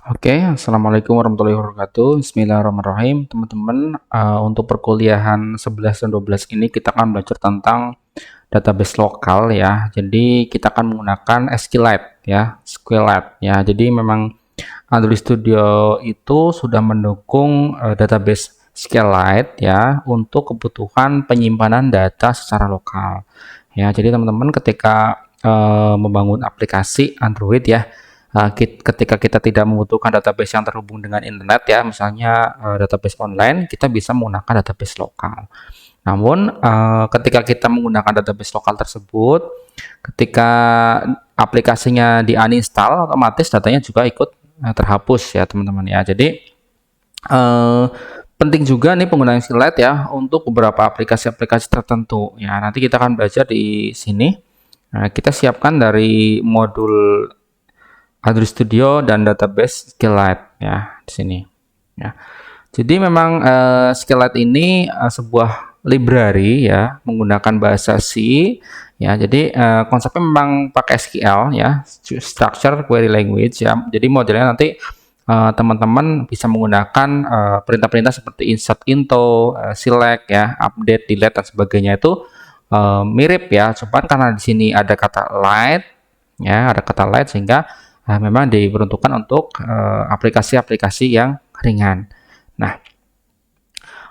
Oke, assalamualaikum warahmatullahi wabarakatuh. Bismillahirrahmanirrahim, teman-teman. Untuk perkuliahan 11 dan 12 ini kita akan belajar tentang database lokal ya. Jadi kita akan menggunakan SQLite ya, SQLite ya. Jadi memang Android Studio itu sudah mendukung database SQLite ya untuk kebutuhan penyimpanan data secara lokal. Ya, jadi teman-teman ketika membangun aplikasi Android ya, ketika kita tidak membutuhkan database yang terhubung dengan internet ya, misalnya database online, kita bisa menggunakan database lokal. Namun ketika kita menggunakan database lokal tersebut, ketika aplikasinya di uninstall, otomatis datanya juga ikut terhapus ya teman-teman ya. Jadi eh, penting juga nih penggunaan SQLite ya untuk beberapa aplikasi-aplikasi tertentu ya. Nanti kita akan belajar di sini. Nah, kita siapkan dari modul Android Studio dan database SQLite ya di sini. Ya. Jadi memang SQLite ini sebuah library ya menggunakan bahasa C ya. Jadi konsepnya memang pakai SQL ya, structure query language ya. Jadi modelnya nanti teman-teman bisa menggunakan perintah-perintah seperti insert into, select ya, update, delete dan sebagainya itu mirip ya. Cuman karena di sini ada kata light ya, ada kata light sehingga memang diperuntukkan untuk aplikasi-aplikasi yang ringan. Nah,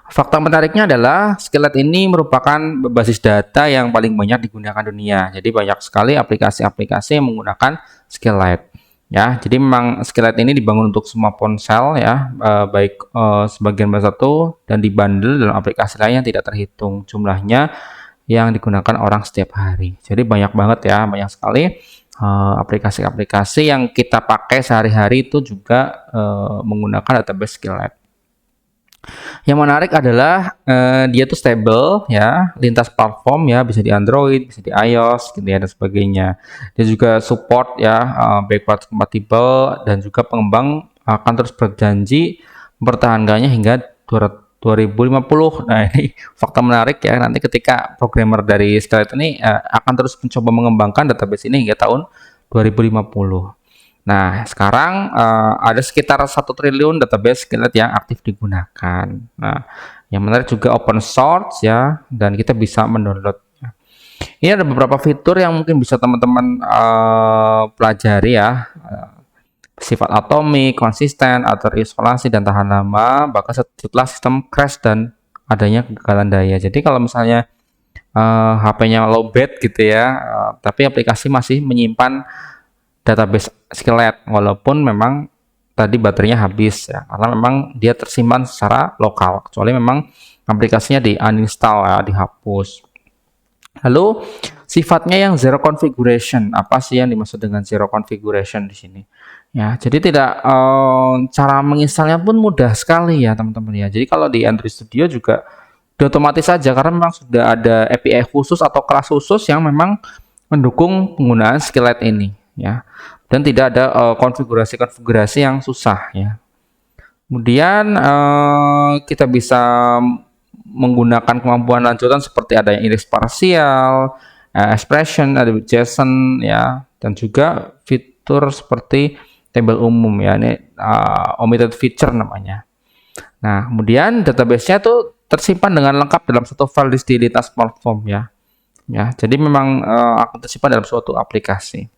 fakta menariknya adalah SQLite ini merupakan basis data yang paling banyak digunakan dunia. Jadi banyak sekali aplikasi-aplikasi yang menggunakan SQLite. Ya, jadi memang SQLite ini dibangun untuk semua ponsel ya, baik sebagian besar satu dan dibundle dalam aplikasi lain yang tidak terhitung jumlahnya yang digunakan orang setiap hari. Jadi banyak banget ya, banyak sekali aplikasi-aplikasi yang kita pakai sehari-hari itu juga menggunakan database SQLite. Yang menarik adalah dia tuh stable ya, lintas platform ya, bisa di Android, bisa di iOS gitu ya dan sebagainya. Dia juga support ya backward compatible dan juga pengembang akan terus berjanji mempertahankannya hingga 2050. Nah, ini fakta menarik ya. Nanti ketika programmer dari SQLite ini akan terus mencoba mengembangkan database ini hingga tahun 2050. Nah, sekarang ada sekitar 1 triliun database SQLite yang aktif digunakan. Nah, yang menarik juga open source ya, dan kita bisa mendownload. Ini ada beberapa fitur yang mungkin bisa teman-teman pelajari ya. Sifat atomik, konsisten, atur isolasi dan tahan lama, bahkan setelah sistem crash dan adanya kegagalan daya. Jadi kalau misalnya HP-nya lowbat gitu ya, tapi aplikasi masih menyimpan database SQLite walaupun memang tadi baterainya habis ya, karena memang dia tersimpan secara lokal, kecuali memang aplikasinya di uninstall ya, dihapus. Lalu sifatnya yang zero configuration, apa sih yang dimaksud dengan zero configuration di sini? Ya, jadi tidak cara menginstalnya pun mudah sekali ya teman-teman ya. Jadi kalau di Android Studio juga udah otomatis saja karena memang sudah ada API khusus atau kelas khusus yang memang mendukung penggunaan SQLite ini ya. Dan tidak ada konfigurasi-konfigurasi yang susah ya. Kemudian kita bisa menggunakan kemampuan lanjutan seperti ada yang iris parsial, expression, ada JSON ya, dan juga fitur seperti tabel umum ya. Ini omitted feature namanya. Nah, kemudian database-nya tuh tersimpan dengan lengkap dalam satu file di lintas platform ya. Ya, jadi memang akan tersimpan dalam suatu aplikasi.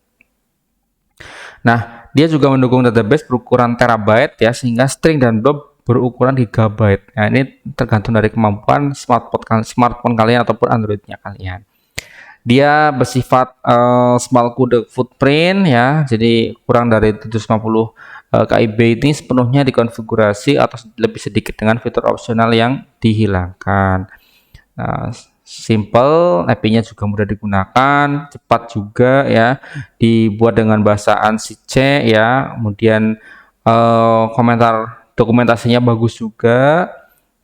Nah, dia juga mendukung database berukuran terabyte ya, sehingga string dan blob berukuran gigabyte. Nah, ini tergantung dari kemampuan smartphone kalian ataupun Android-nya kalian. Dia bersifat small code footprint ya, jadi kurang dari 750 KB ini sepenuhnya dikonfigurasi atau lebih sedikit dengan fitur opsional yang dihilangkan. Nah, simple, API-nya juga mudah digunakan, cepat juga ya, dibuat dengan bahasa ANSI C ya, kemudian komentar dokumentasinya bagus juga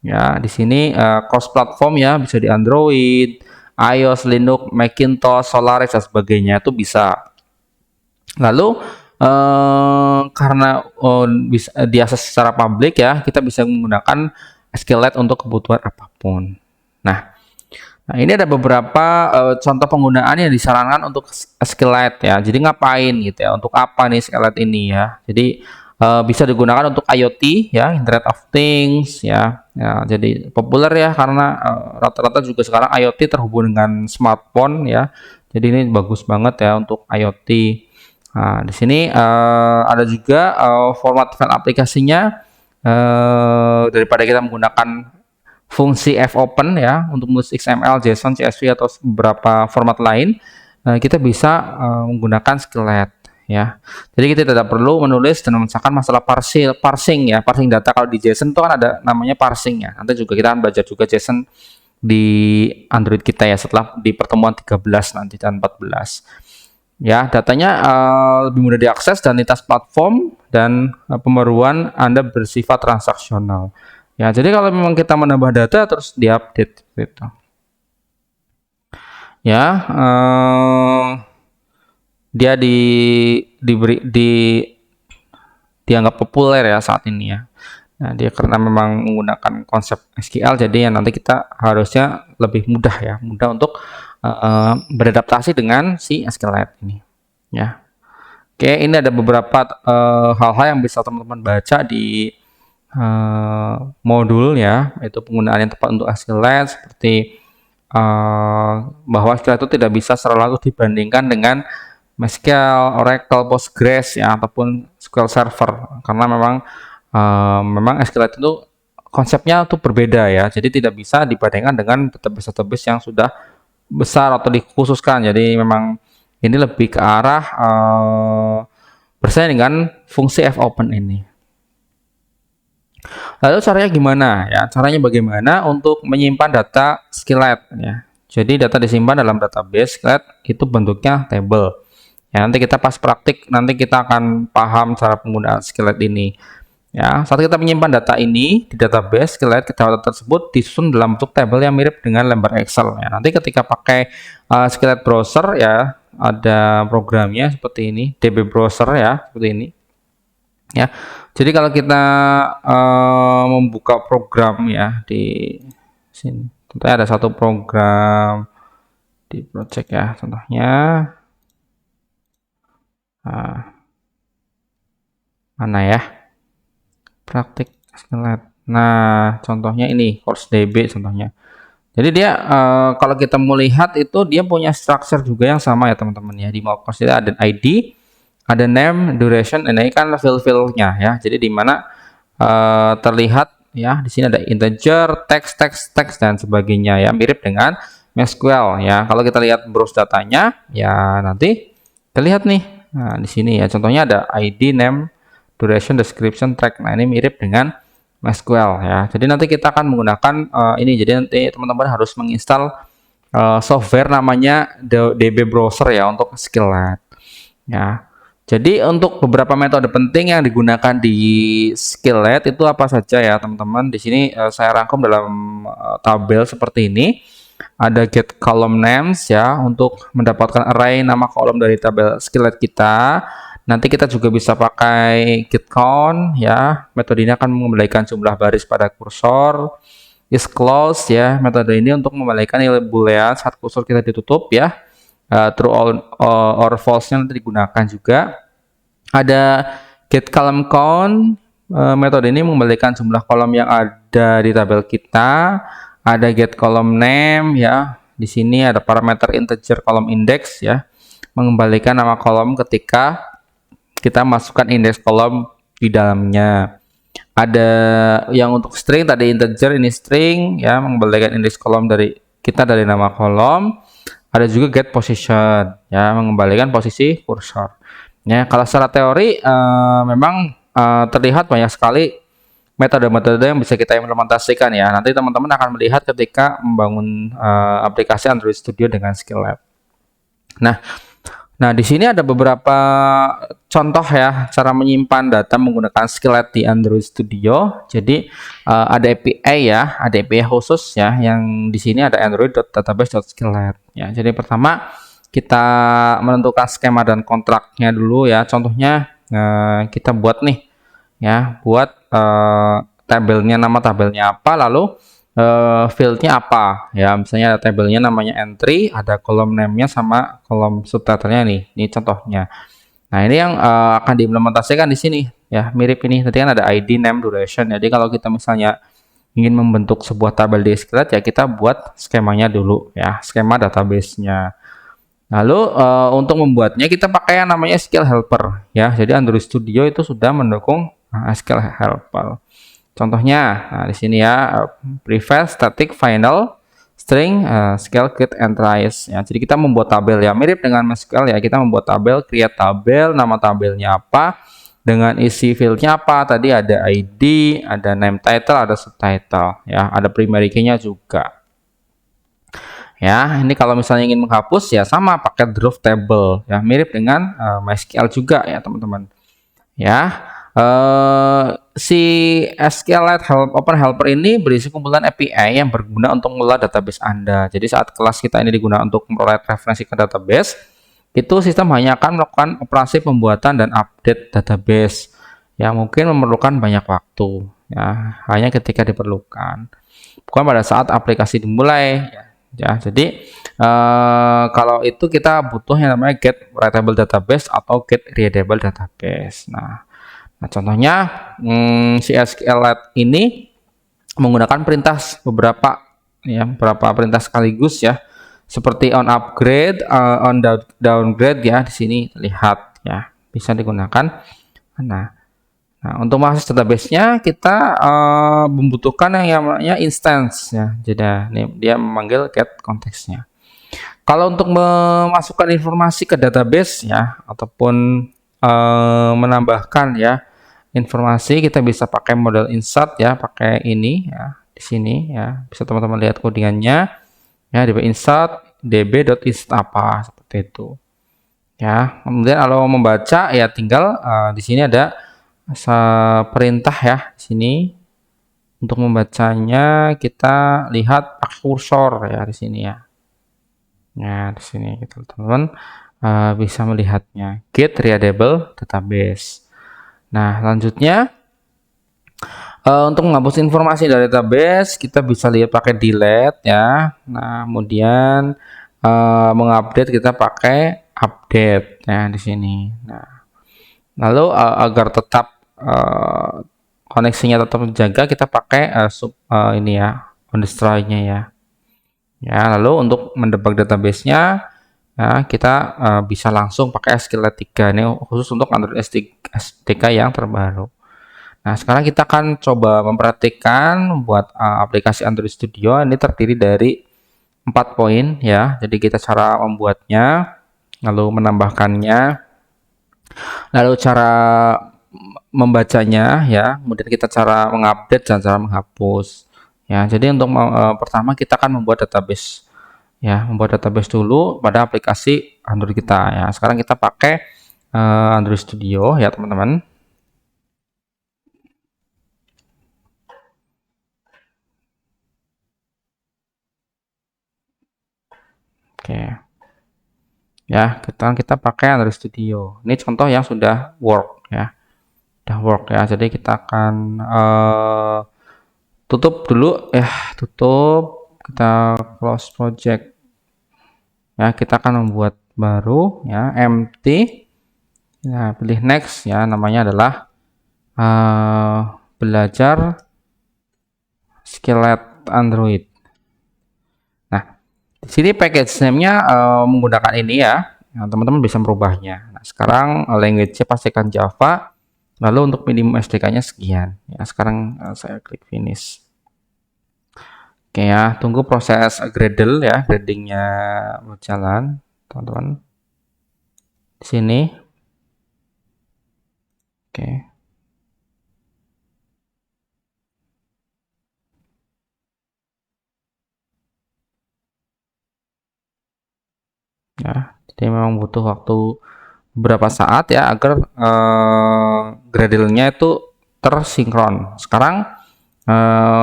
ya. Di sini cross platform ya, bisa di Android, iOS, Linux, Macintosh, Solaris dan sebagainya itu bisa. Lalu karena bisa diakses secara publik ya, kita bisa menggunakan SQLite untuk kebutuhan apapun. Nah, ini ada beberapa contoh penggunaan yang disarankan untuk SQLite ya. Jadi ngapain gitu ya? Untuk apa nih SQLite ini ya? Jadi bisa digunakan untuk IoT ya, Internet of Things ya. Ya, jadi populer ya karena rata-rata juga sekarang IoT terhubung dengan smartphone ya. Jadi ini bagus banget ya untuk IoT. Nah, di sini ada juga format file aplikasinya, daripada kita menggunakan fungsi fopen ya untuk menulis XML, JSON, CSV atau beberapa format lain, kita bisa menggunakan Skleet ya. Jadi kita tidak perlu menulis dan memecahkan masalah parsing ya, parsing data. Kalau di JSON itu kan ada namanya parsing ya. Nanti juga kita akan belajar juga JSON di Android kita ya setelah di pertemuan 13 nanti dan 14. Ya, datanya lebih mudah diakses dan lintas platform dan pembaruan Anda bersifat transaksional. Ya, jadi kalau memang kita menambah data terus diupdate gitu. Ya, dia dianggap populer ya saat ini ya. Nah, dia karena memang menggunakan konsep SQL, jadi ya nanti kita harusnya lebih mudah ya, mudah untuk beradaptasi dengan si SQLite ini ya. Oke, ini ada beberapa hal-hal yang bisa teman-teman baca di modul ya, yaitu penggunaan yang tepat untuk SQLite, seperti bahwa SQLite itu tidak bisa secara langsung dibandingkan dengan MySQL, Oracle, Postgres ya, ataupun SQL Server, karena memang SQLite itu konsepnya tuh berbeda ya, jadi tidak bisa dibandingkan dengan database-database yang sudah besar atau dikhususkan. Jadi memang ini lebih ke arah bersaing dengan fungsi fopen ini. Lalu caranya gimana ya? Caranya bagaimana untuk menyimpan data Skleet ya. Jadi data disimpan dalam database Skleet itu bentuknya table. Ya, nanti kita pas praktik nanti kita akan paham cara penggunaan Skleet ini. Ya, saat kita menyimpan data ini di database Skleet, data tersebut disusun dalam bentuk tabel yang mirip dengan lembar Excel. Ya, nanti ketika pakai Skleet browser ya, ada programnya seperti ini, DB browser ya, seperti ini. Ya, jadi kalau kita membuka program ya di sini, tentunya ada satu program di project ya, contohnya. Mana ya? Praktik Skleet. Nah, contohnya ini CourseDB contohnya. Jadi dia kalau kita mau lihat itu dia punya structure juga yang sama ya teman-teman ya. Di mau course itu ada ID, ada name, duration, dan ini kan fill-fillnya ya. Jadi di mana terlihat ya di sini ada integer, text dan sebagainya ya, mirip dengan MySQL ya. Kalau kita lihat browse datanya ya nanti terlihat nih. Nah, di sini ya contohnya ada ID, name, duration, description, track. Nah, ini mirip dengan MySQL ya. Jadi nanti kita akan menggunakan ini. Jadi nanti teman-teman harus menginstal software namanya DB Browser ya untuk Skleet. Ya. Jadi untuk beberapa metode penting yang digunakan di Skleet itu apa saja ya teman-teman? Di sini saya rangkum dalam tabel seperti ini. Ada get column names ya untuk mendapatkan array nama kolom dari tabel Skleet kita. Nanti kita juga bisa pakai get count ya. Metode ini akan mengembalikan jumlah baris pada kursor. Is close ya. Metode ini untuk mengembalikan nilai boolean saat kursor kita ditutup ya. True or false-nya nanti digunakan juga. Ada get column count. Metode ini mengembalikan jumlah kolom yang ada di tabel kita. Ada get column name ya. Di sini ada parameter integer column index ya. Mengembalikan nama kolom ketika kita masukkan indeks kolom di dalamnya. Ada yang untuk string tadi integer, ini string ya, mengembalikan indeks kolom dari kita dari nama kolom. Ada juga get position ya, mengembalikan posisi kursor. Ya, kalau secara teori memang terlihat banyak sekali metode-metode yang bisa kita implementasikan ya. Nanti teman-teman akan melihat ketika membangun aplikasi Android Studio dengan Skleet. Nah, di sini ada beberapa contoh ya cara menyimpan data menggunakan Skleet di Android Studio. Jadi ada API ya, ada API khusus ya, yang di sini ada android.database.skleet ya. Jadi pertama kita menentukan skema dan kontraknya dulu ya. Contohnya kita buat nih ya, buat tabelnya, nama tabelnya apa, lalu fieldnya apa ya, misalnya ada tabelnya namanya entry, ada kolom name-nya sama kolom subtitle-nya nih, ini contohnya. Nah, ini yang akan diimplementasikan di sini ya, mirip ini. Tadi kan ada ID, name, duration. Jadi kalau kita misalnya ingin membentuk sebuah tabel di SQLite ya kita buat skemanya dulu ya, skema database-nya. Lalu untuk membuatnya kita pakai yang namanya SQL Helper ya. Jadi Android Studio itu sudah mendukung SQL Helper. Contohnya, nah di sini ya, prefetch, static, final, string, scale, create, and trace. Ya, jadi kita membuat tabel ya, mirip dengan MySQL ya. Kita membuat tabel, create tabel, nama tabelnya apa, dengan isi fieldnya apa. Tadi ada ID, ada name title, ada subtitle, ya, ada primary key-nya juga. Ya, ini kalau misalnya ingin menghapus ya sama pakai drop table ya, mirip dengan MySQL juga ya teman-teman. Ya, si SQLite Open Helper ini berisi kumpulan API yang berguna untuk mengelola database Anda. Jadi saat kelas kita ini digunakan untuk memperoleh referensi ke database, itu sistem hanya akan melakukan operasi pembuatan dan update database yang mungkin memerlukan banyak waktu. Ya, hanya ketika diperlukan, bukan pada saat aplikasi dimulai. Ya, jadi kalau itu kita butuh yang namanya get writable database atau get readable database. Nah, contohnya si SQLite ini menggunakan perintah beberapa perintah sekaligus ya, seperti on upgrade, on downgrade ya, di sini lihat ya, bisa digunakan. Nah, untuk mengakses database-nya kita membutuhkan yang namanya instance ya. Jadi dia memanggil get konteksnya. Kalau untuk memasukkan informasi ke database ya ataupun menambahkan ya informasi, kita bisa pakai model insert ya, pakai ini ya, di sini ya. Bisa teman-teman lihat codingannya ya, db insert db.insert apa seperti itu. Ya, kemudian kalau membaca ya tinggal di sini ada perintah ya, di sini untuk membacanya kita lihat pakai kursor ya di sini ya. Nah, di sini gitu teman-teman bisa melihatnya, get readable database. Nah, selanjutnya untuk menghapus informasi dari database kita bisa lihat pakai delete ya. Nah, kemudian mengupdate kita pakai update ya di sini. Nah, lalu agar tetap koneksinya tetap terjaga kita pakai ini ya, on destroy-nya ya. Ya, lalu untuk mendebug database-nya ya, kita bisa langsung pakai SQLite 3 ini khusus untuk Android SDK yang terbaru. Nah, sekarang kita akan coba memperhatikan membuat aplikasi Android Studio. Ini terdiri dari 4 poin ya. Jadi kita cara membuatnya, lalu menambahkannya, lalu cara membacanya ya, kemudian kita cara mengupdate dan cara menghapus ya. Jadi untuk pertama kita akan membuat database ya, membuat database dulu pada aplikasi Android kita ya. Sekarang kita pakai Android Studio ya teman-teman. Oke ya, kita pakai Android Studio. Ini contoh yang sudah work ya, jadi kita akan tutup dulu ya, kita close project ya. Kita akan membuat baru ya, empty ya, pilih next ya, namanya adalah belajar SQLite Android. Nah, di sini package name-nya menggunakan ini ya, teman-teman bisa merubahnya. Nah, sekarang language-nya pastikan Java. Lalu untuk minimum SDK-nya sekian. Ya, sekarang saya klik finish. Oke ya, tunggu proses Gradle ya, gradingnya berjalan, teman-teman. Di sini. Oke. Ya, jadi memang butuh waktu beberapa saat ya agar Gradle-nya itu tersinkron. Sekarang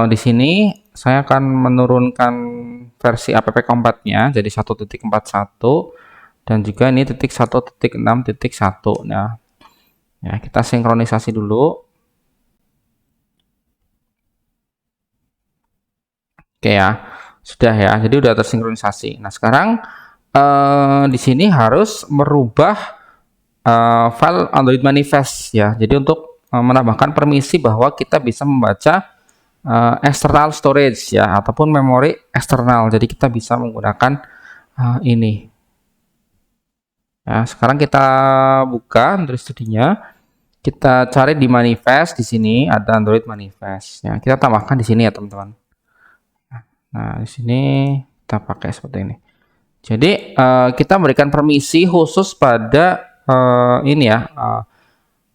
di sini saya akan menurunkan versi app compat-nya jadi 1.41 dan juga ini titik 1.6.1. Nah, ya kita sinkronisasi dulu. Oke ya, sudah ya. Jadi udah tersinkronisasi. Nah, sekarang di sini harus merubah file Android manifest ya. Jadi untuk menambahkan permisi bahwa kita bisa membaca external storage ya, ataupun memori eksternal. Jadi kita bisa menggunakan ini. Ya, sekarang kita buka Android Studio-nya. Kita cari di manifest, di sini ada Android manifest. Ya, kita tambahkan di sini ya, teman-teman. Nah, di sini kita pakai seperti ini. Jadi kita memberikan permisi khusus pada ini ya,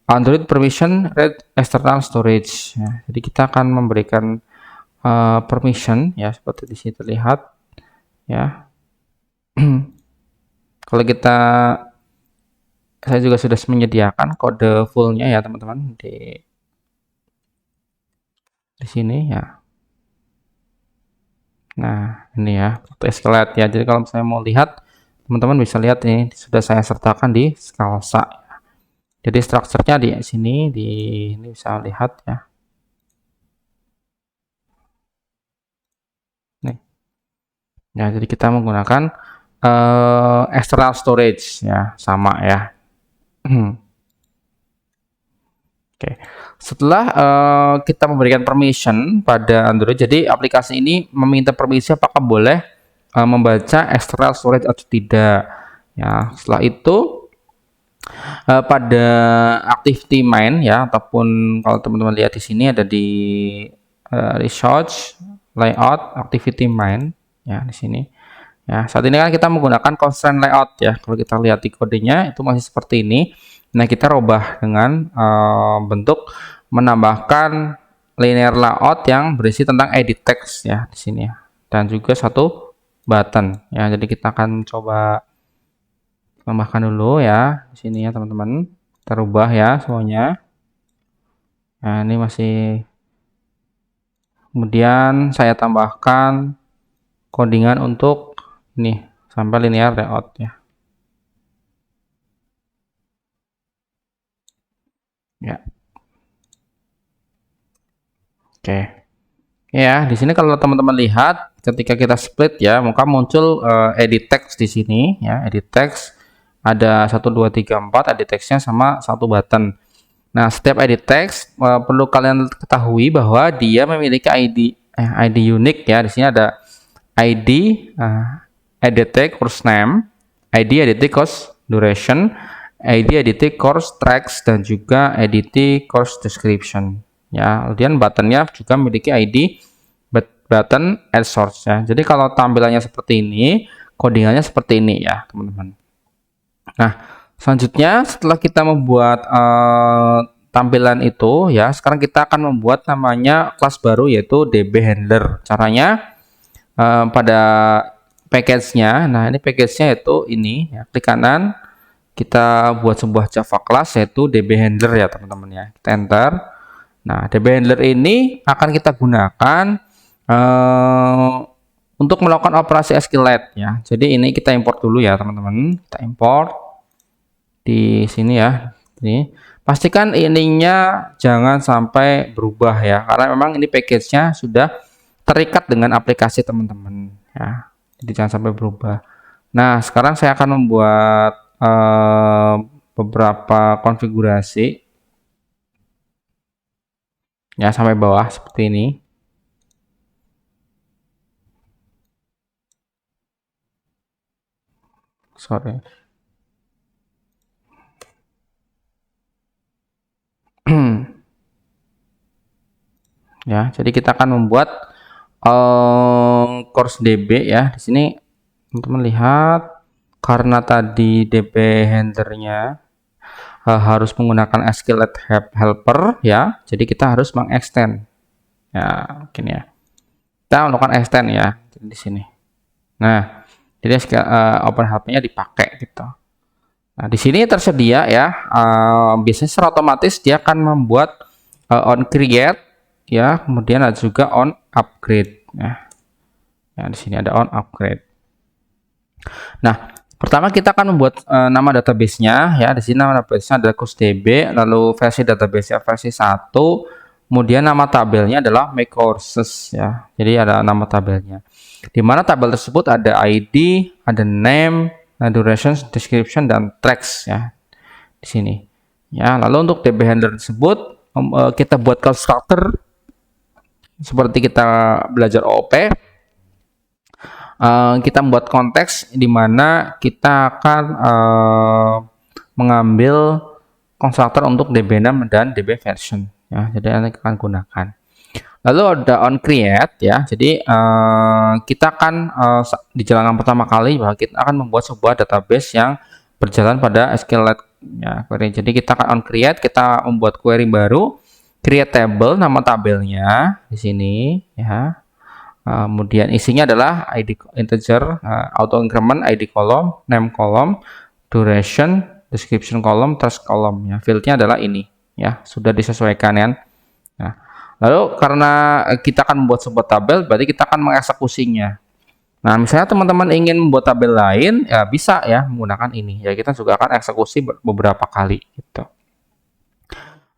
Android permission read external storage. Ya, jadi kita akan memberikan permission ya, seperti di sini terlihat ya. Kalau saya juga sudah menyediakan kode fullnya ya, teman-teman, di sini ya. Nah, ini ya, SQLite ya. Jadi kalau saya mau lihat, teman-teman bisa lihat ini sudah saya sertakan di Scalza. Jadi strukturnya di sini, ini bisa lihat ya. Nih. Ya, jadi kita menggunakan external storage ya, sama ya. Oke. Setelah kita memberikan permission pada Android, jadi aplikasi ini meminta permisi apakah boleh membaca external storage atau tidak. Ya, setelah itu pada activity main ya, ataupun kalau teman-teman lihat di sini ada di research layout activity main ya, di sini. Ya, saat ini kan kita menggunakan constraint layout ya. Kalau kita lihat di kodenya itu masih seperti ini. Nah, kita rubah dengan bentuk menambahkan linear layout yang berisi tentang edit text ya di sini ya. Dan juga satu button ya. Jadi kita akan coba tambahkan dulu ya di sini ya, teman-teman. Kita rubah ya semuanya. Nah, ini masih, kemudian saya tambahkan codingan untuk ini sampai linear layout ya. Ya. Oke. Ya, di sini kalau teman-teman lihat ketika kita split ya, maka muncul edit text di sini ya, edit text ada 1 2 3 4 edit textnya sama satu button. Nah, setiap edit text perlu kalian ketahui bahwa dia memiliki ID unik ya. Di sini ada ID edit text course name, ID edit course duration, ID edit course tracks, dan juga edit course description ya. Kemudian buttonnya juga memiliki ID button add source ya. Jadi kalau tampilannya seperti ini, codingannya seperti ini ya, teman-teman. Nah, selanjutnya setelah kita membuat tampilan itu ya, sekarang kita akan membuat namanya kelas baru yaitu DB handler. Caranya pada package-nya, nah ini package-nya yaitu ini ya, klik kanan, kita buat sebuah Java class yaitu DB handler ya, teman-teman ya. Kita enter. Nah, DB handler ini akan kita gunakan untuk melakukan operasi SQLite ya. Jadi ini kita import dulu ya, teman-teman. Kita import di sini ya. Ini pastikan ininya jangan sampai berubah ya, karena memang ini package-nya sudah terikat dengan aplikasi teman-teman ya. Jadi jangan sampai berubah. Nah, sekarang saya akan membuat beberapa konfigurasi ya sampai bawah seperti ini. Sorry. Ya, jadi kita akan membuat course DB ya. Di sini teman-teman lihat, karena tadi DB handlernya harus menggunakan SQLite helper ya, jadi kita harus mengextend ya, mungkin ya. Kita melakukan extend ya di sini. Nah, jadi OpenHelp-nya dipakai gitu. Nah, di sini tersedia ya, biasanya secara otomatis dia akan membuat on create ya, kemudian ada juga on upgrade ya. Ya, di sini ada on upgrade. Nah, pertama kita akan membuat nama database-nya ya. Di sini nama database-nya adalah CourseDB, lalu versi database-nya versi 1, kemudian nama tabelnya adalah my courses ya. Jadi ada nama tabelnya. Di mana tabel tersebut ada ID, ada name, duration, description, dan tracks ya. Di sini. Ya, lalu untuk DB handler tersebut kita buat constructor seperti kita belajar OOP. Kita membuat konteks di mana kita akan mengambil konstruktor untuk DB6 dan DB version ya. Jadi nanti akan gunakan. Lalu ada on create ya. Jadi kita akan di jalankan pertama kali bahwa kita akan membuat sebuah database yang berjalan pada SQLite ya, query. Jadi kita akan on create, kita membuat query baru, create table, nama tabelnya di sini ya. Kemudian isinya adalah ID integer, auto increment, ID column, name column, duration, description column, text column ya. Fieldnya adalah ini ya, sudah disesuaikan ya. Nah, lalu karena kita akan membuat sebuah tabel, berarti kita akan mengeksekusinya. Nah, misalnya teman-teman ingin membuat tabel lain, ya bisa ya menggunakan ini. Ya, kita juga akan eksekusi beberapa kali gitu.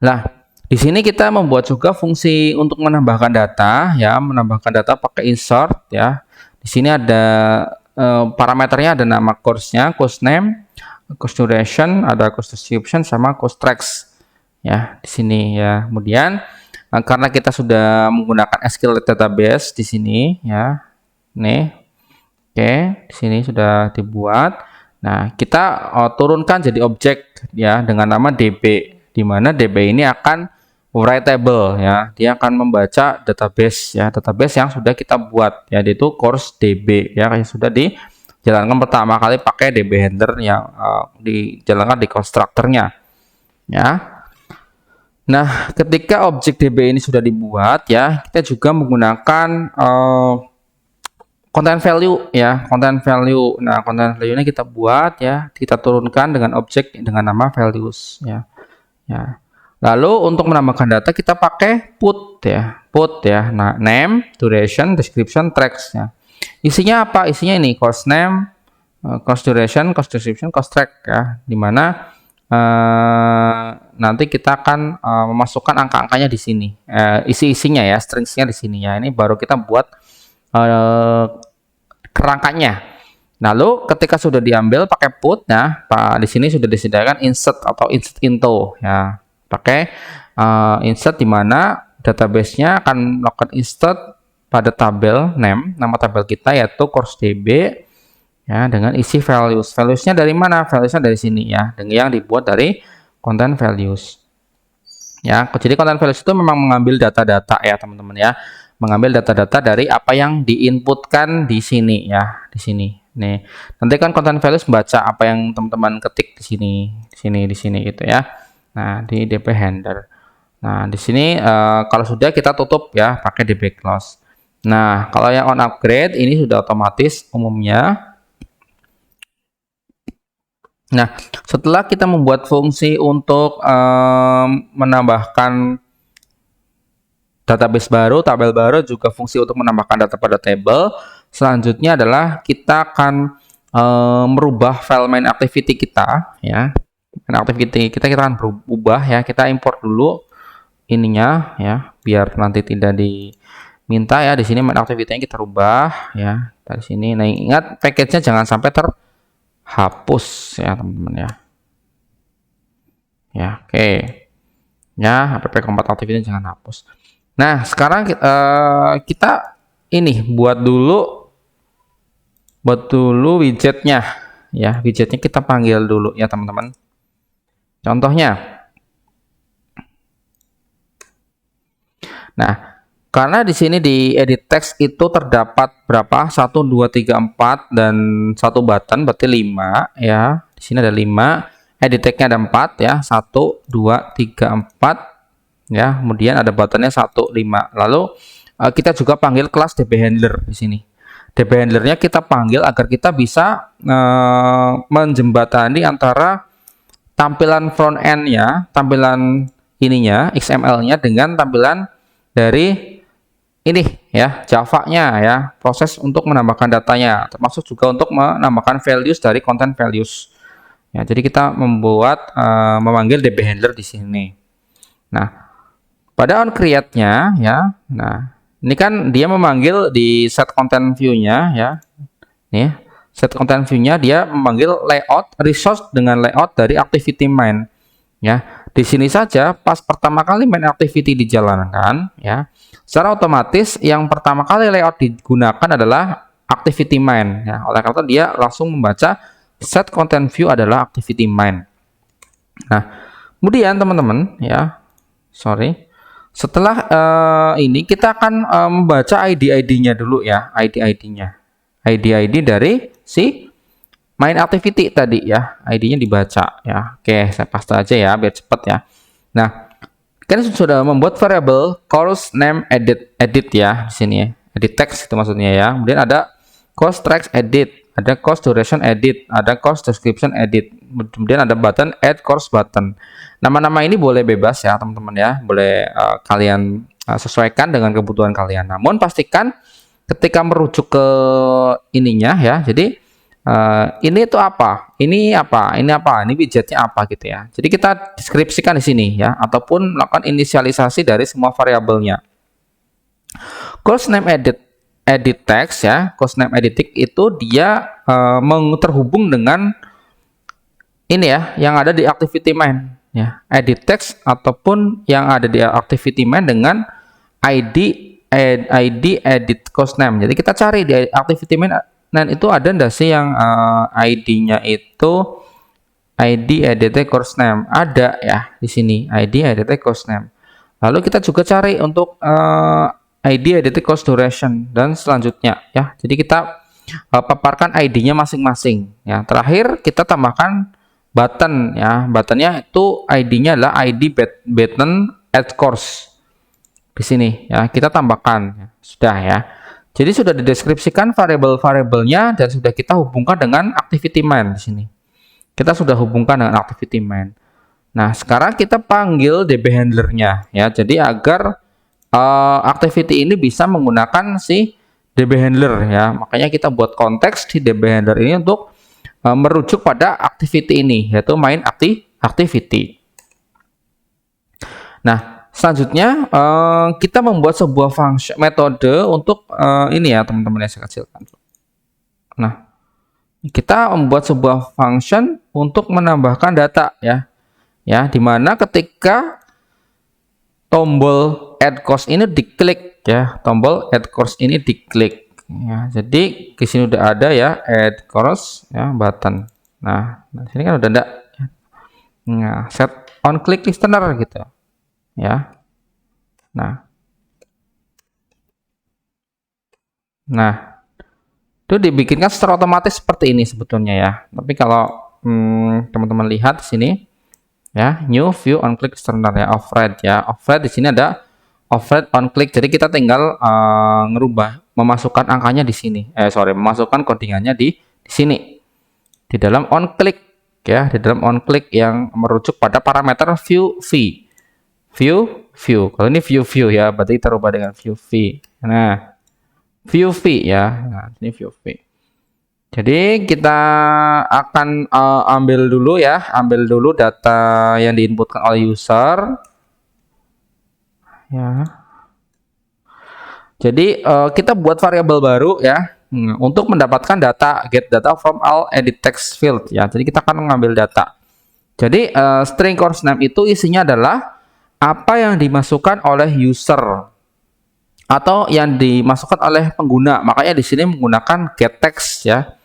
Nah, di sini kita membuat juga fungsi untuk menambahkan data ya, menambahkan data pakai insert ya. Di sini ada parameternya, ada nama course-nya, course name, course duration, ada course description sama course tracks ya di sini ya. Kemudian karena kita sudah menggunakan SQLite database di sini ya. Nih. Oke, di sini sudah dibuat. Nah, kita turunkan jadi objek ya dengan nama DB, di mana DB ini akan writable ya, dia akan membaca database ya, database yang sudah kita buat ya, yaitu course DB ya, yang sudah dijalankan pertama kali pakai DB handler yang dijalankan di konstruktornya ya. Nah, ketika objek DB ini sudah dibuat ya, kita juga menggunakan content value ya, content value. Nah, content value ini kita buat ya, kita turunkan dengan objek dengan nama values ya. Ya. Lalu untuk menambahkan data kita pakai put ya. Nah, name, duration, description, tracks ya. Isinya apa? Isinya ini course name, course duration, course description, course track ya. Dimana nanti kita akan memasukkan angka-angkanya di sini, isi-isinya ya, stringsnya di sini ya. Ini baru kita buat kerangkanya. Lalu ketika sudah diambil pakai put ya, di sini sudah disediakan insert atau insert into ya. Pakai insert di mana database-nya akan melakukan insert pada tabel name, nama tabel kita yaitu course DB ya, dengan isi values. Values-nya dari mana? Values-nya dari sini ya, dengan yang dibuat dari content values. Ya, jadi content values itu memang mengambil data-data ya, teman-teman ya. Mengambil data-data dari apa yang diinputkan di sini ya, di sini. Nih, nanti kan content values membaca apa yang teman-teman ketik di sini gitu ya. Nah, di DB handler. Nah, di sini kalau sudah kita tutup ya pakai DB close. Nah, kalau yang on upgrade ini sudah otomatis umumnya. Nah, setelah kita membuat fungsi untuk menambahkan database baru, tabel baru, juga fungsi untuk menambahkan data pada table, selanjutnya adalah kita akan merubah file main activity kita ya. Activity kita akan berubah ya, kita import dulu ininya ya, biar nanti tidak diminta ya. Di sini main activity-nya kita rubah ya, dari sini. Nah, ingat package-nya jangan sampai terhapus ya, teman-teman ya. Ya, oke. Ya, app compat activity jangan hapus. Nah, sekarang kita ini buat dulu widgetnya ya. Widgetnya kita panggil dulu ya, teman-teman. Contohnya, nah, karena di sini di edit text itu terdapat berapa? 1, 2, 3, 4 dan 1 button, berarti 5 ya. Di sini ada 5. Edit text-nya ada 4 ya. 1, 2, 3, 4 ya. Kemudian ada buttonnya 1, 5. Lalu kita juga panggil kelas DB handler di sini. DB handlernya kita panggil agar kita bisa menjembatani antara tampilan front end-nya, tampilan ininya, XML-nya dengan tampilan dari ini ya, Java-nya ya, proses untuk menambahkan datanya, termasuk juga untuk menambahkan values dari content values. Ya, jadi kita memanggil DB handler di sini. Nah, pada on create-nya ya, nah ini kan dia memanggil di set content view-nya ya, nih. Set content view-nya dia memanggil layout resource dengan layout dari activity main ya. di sini saja pas pertama kali main activity dijalankan ya, secara otomatis yang pertama kali layout digunakan adalah activity main ya. Oleh karena itu dia langsung membaca set content view adalah activity main. Nah, kemudian teman-teman ya, setelah ini kita akan membaca ID-ID-nya dulu ya, ID-ID-nya. ID-ID dari si main activity tadi ya, ID-nya dibaca ya. Oke, saya paste aja ya biar cepat ya. Nah, kan sudah membuat variable course name edit ya di sini ya. Edit text itu maksudnya ya. Kemudian ada course track edit, ada course duration edit, ada course description edit. Kemudian ada button add course button. Nama-nama ini boleh bebas ya, teman-teman ya. Boleh kalian sesuaikan dengan kebutuhan kalian. Namun pastikan ketika merujuk ke ininya ya. Jadi ini itu apa? Ini apa? Ini apa? Ini widgetnya apa gitu ya. Jadi kita deskripsikan di sini ya, ataupun melakukan inisialisasi dari semua variabelnya. Course name edit text ya, course name edit text itu dia terhubung dengan ini ya, yang ada di activity main ya, edit text ataupun yang ada di activity main dengan ID edit course name. Jadi kita cari di activity main. Nah, itu ada ndak sih yang ID-nya itu ID edit course name? Ada ya di sini, ID edit course name. Lalu kita juga cari untuk ID edit course duration dan selanjutnya ya. Jadi kita paparkan ID-nya masing-masing ya. Terakhir kita tambahkan button ya. Buttonnya itu ID-nya adalah ID button add course. Di sini ya, kita tambahkan ya. Sudah ya. Jadi sudah dideskripsikan variabel-variabelnya dan sudah kita hubungkan dengan activity main di sini. Kita sudah hubungkan dengan activity main. Nah, sekarang kita panggil DB handler-nya ya. Jadi agar activity ini bisa menggunakan si DB handler ya. Makanya kita buat konteks di DB handler ini untuk merujuk pada activity ini, yaitu main activity. Nah, selanjutnya kita membuat sebuah function metode untuk ini ya teman-teman, yang saya kecilkan. Nah, kita membuat sebuah function untuk menambahkan data ya, dimana ketika tombol add course ini diklik ya, tombol add course ini diklik ya. Jadi di sini udah ada ya add course ya button. Nah, di sini kan udah ada. Nah, set on click listener gitu ya. Nah, itu dibikinkan secara otomatis seperti ini sebetulnya ya. Tapi kalau teman-teman lihat di sini ya, new view on click listener ya, override ya. Override di sini ada override on click. Jadi kita tinggal memasukkan angkanya di sini. Memasukkan codingannya di sini. Di dalam on click ya, di dalam on click yang merujuk pada parameter view v. View. Kalau ini view ya, berarti kita rubah dengan view v. Nah, view v ya. Nah, ini view v. Jadi kita akan ambil dulu data yang diinputkan oleh user. Ya. Jadi kita buat variabel baru ya, untuk mendapatkan data, get data from all edit text field ya. Jadi kita akan mengambil data. Jadi string course name itu isinya adalah apa yang dimasukkan oleh user atau yang dimasukkan oleh pengguna. Makanya di sini menggunakan get text ya.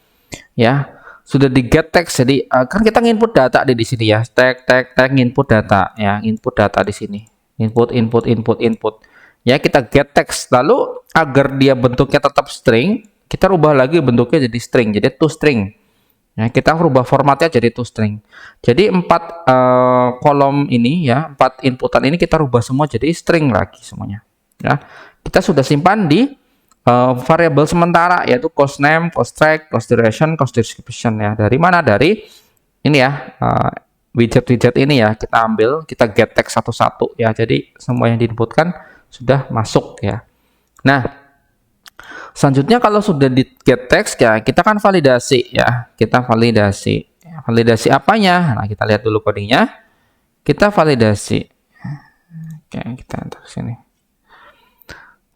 Ya, sudah di get text. Jadi kan kita input data di sini ya. Tag input data ya, input data di sini. Input. Ya, kita get text. Lalu agar dia bentuknya tetap string, kita rubah lagi bentuknya jadi string. Jadi toString. Ya, kita rubah formatnya jadi toString. Jadi 4 kolom ini ya, 4 inputan ini kita rubah semua jadi string lagi semuanya. Ya, kita sudah simpan di variabel sementara, yaitu course name, course track, course duration, course description ya. Dari mana? Dari ini ya, widget ini ya, kita ambil, kita get text satu-satu ya. Jadi semua yang diinputkan sudah masuk ya. Nah, selanjutnya kalau sudah di get text ya, kita kan validasi ya. Kita validasi. Validasi apanya? Nah, kita lihat dulu codingnya. Kita validasi. Oke, kita enter sini.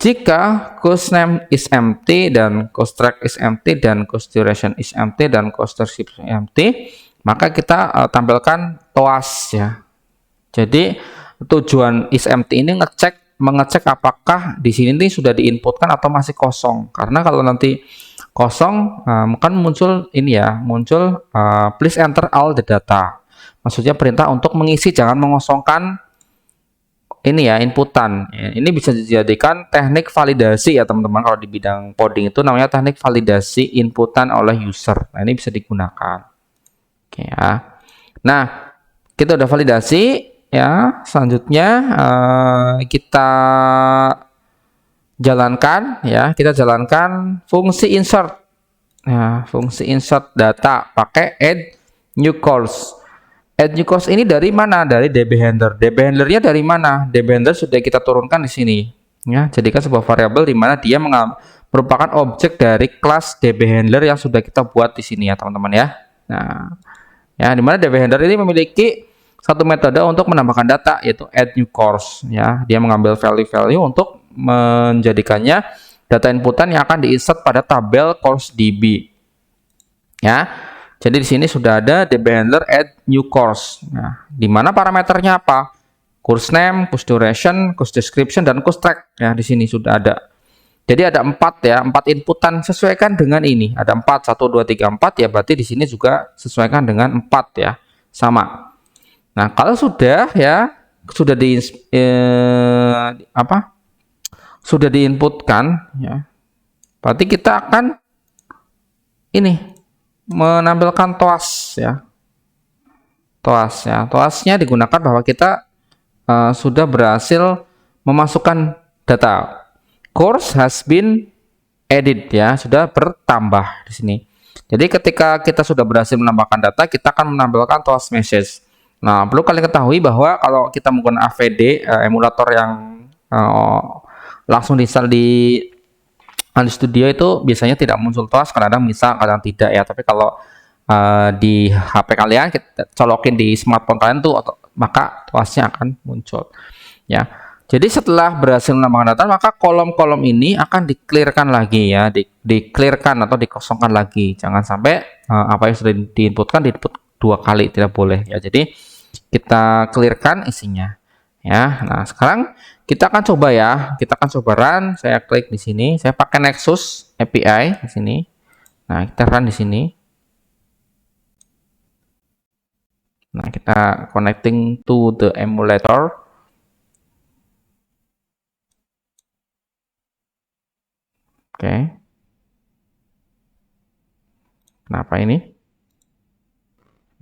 Jika course name is empty dan course track is empty dan course duration is empty dan course description empty, maka kita tampilkan toas ya. Jadi tujuan isempty ini mengecek apakah di sini nih sudah diinputkan atau masih kosong. Karena kalau nanti kosong, kan muncul ini ya, muncul please enter all the data. Maksudnya perintah untuk mengisi, jangan mengosongkan ini ya, inputan. Ini bisa dijadikan teknik validasi ya teman-teman. Kalau di bidang coding itu namanya teknik validasi inputan oleh user. Nah, ini bisa digunakan. Oke ya. Nah, kita udah validasi ya. Selanjutnya kita jalankan ya. Kita jalankan fungsi insert. Nah, fungsi insert data pakai add new course. Add new course ini dari mana? Dari DB handler. DB handlernya dari mana? DB handler sudah kita turunkan di sini. Ya, jadikan sebuah variabel di mana dia merupakan objek dari kelas DB handler yang sudah kita buat di sini ya, teman-teman ya. Nah, ya di mana DB handler ini memiliki satu metode untuk menambahkan data yaitu add new course ya. Dia mengambil value-value untuk menjadikannya data inputan yang akan diinsert pada tabel course DB. Ya. Jadi di sini sudah ada DB handler add new course. Nah, di mana parameternya apa? Course name, course duration, course description, dan course track. Ya, di sini sudah ada. Jadi ada 4 ya, 4 inputan, sesuaikan dengan ini. Ada 4, 1, 2, 3, 4 ya, berarti di sini juga sesuaikan dengan 4 ya. Sama. Nah, kalau sudah ya, sudah sudah diinputkan ya. Berarti kita akan ini menampilkan toas ya. Toas ya. Toasnya digunakan bahwa kita sudah berhasil memasukkan data. Course has been added ya, sudah bertambah di sini. Jadi ketika kita sudah berhasil menambahkan data, kita akan menampilkan toas message. Nah, perlu kalian ketahui bahwa kalau kita menggunakan AVD emulator yang langsung diinstal di Studio itu biasanya tidak muncul toas, kadang-kadang bisa, kadang tidak ya. Tapi kalau di HP kalian kita colokin di smartphone kalian tuh, maka toasnya akan muncul ya. Jadi setelah berhasil menambahkan data, maka kolom-kolom ini akan di-clearkan lagi ya, di-clearkan atau dikosongkan lagi. Jangan sampai apa yang sudah diinputkan diinput 2 kali, tidak boleh ya. Jadi kita clearkan isinya ya. Nah, sekarang kita akan coba ya. Kita akan coba run. Saya klik di sini. Saya pakai Nexus API di sini. Nah, kita run di sini. Nah, kita connecting to the emulator. Oke. Kenapa ini?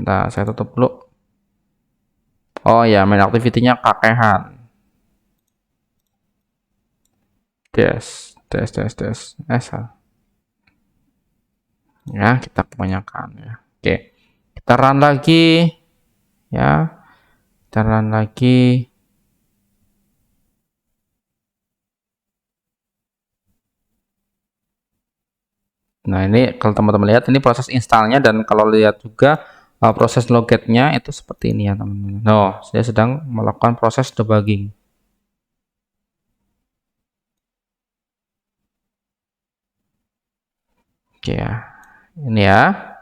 Nah, saya tutup dulu. Oh ya, main activity-nya kakehan. Tes. Ya, kita kebanyakan ya. Oke. Kita run lagi. Ya. Kita run lagi. Nah, ini kalau teman-teman lihat ini proses installnya, dan kalau lihat juga proses logetnya itu seperti ini ya teman-teman. Nah, saya sedang melakukan proses debugging. Oke ya, ini ya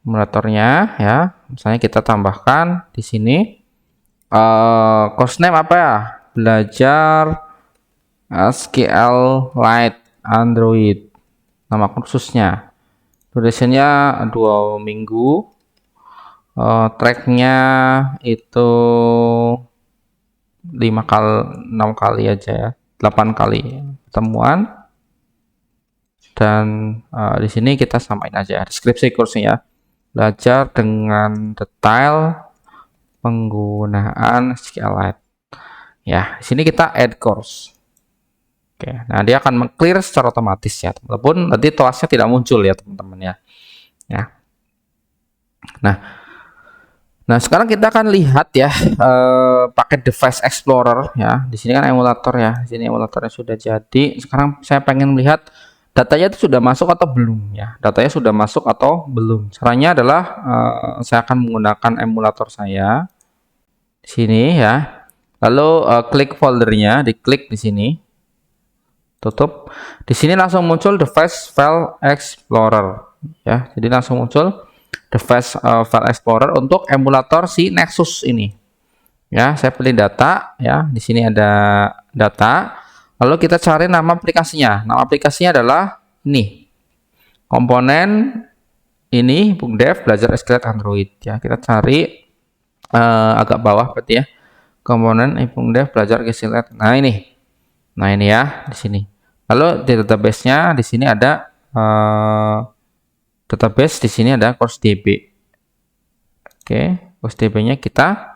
emulatornya ya. Misalnya kita tambahkan di sini course name apa ya? Belajar SQLite Android. Nama kursusnya. Durationnya 2 minggu. Tracknya itu 6 kali aja ya, 8 kali pertemuan. Dan di sini kita samain aja deskripsi kursnya ya. Belajar dengan detail penggunaan SQLite. Ya, di sini kita add course. Oke, nah dia akan meng-clear secara otomatis ya, walaupun nanti toasnya tidak muncul ya teman-teman ya. Ya. Nah, sekarang kita akan lihat ya pakai device explorer ya. Di sini kan emulator ya. Di sini emulatornya sudah jadi. Sekarang saya pengen melihat datanya itu sudah masuk atau belum ya. Datanya sudah masuk atau belum. Caranya adalah saya akan menggunakan emulator saya di sini ya. Lalu klik foldernya, diklik di sini. Tutup. Di sini langsung muncul device file explorer ya. Jadi langsung muncul device file explorer untuk emulator si Nexus ini Ya, saya pilih data ya. Di sini ada data. Lalu kita cari nama aplikasinya. Nama aplikasinya adalah ini. Komponen ini BookDev belajar SQL Android ya. Kita cari agak bawah berarti ya. Komponen BookDev belajar SQL. Nah, ini. Nah, ini ya di sini. Lalu di database-nya di sini ada database, di sini ada CourseDB. Oke, CourseDB-nya kita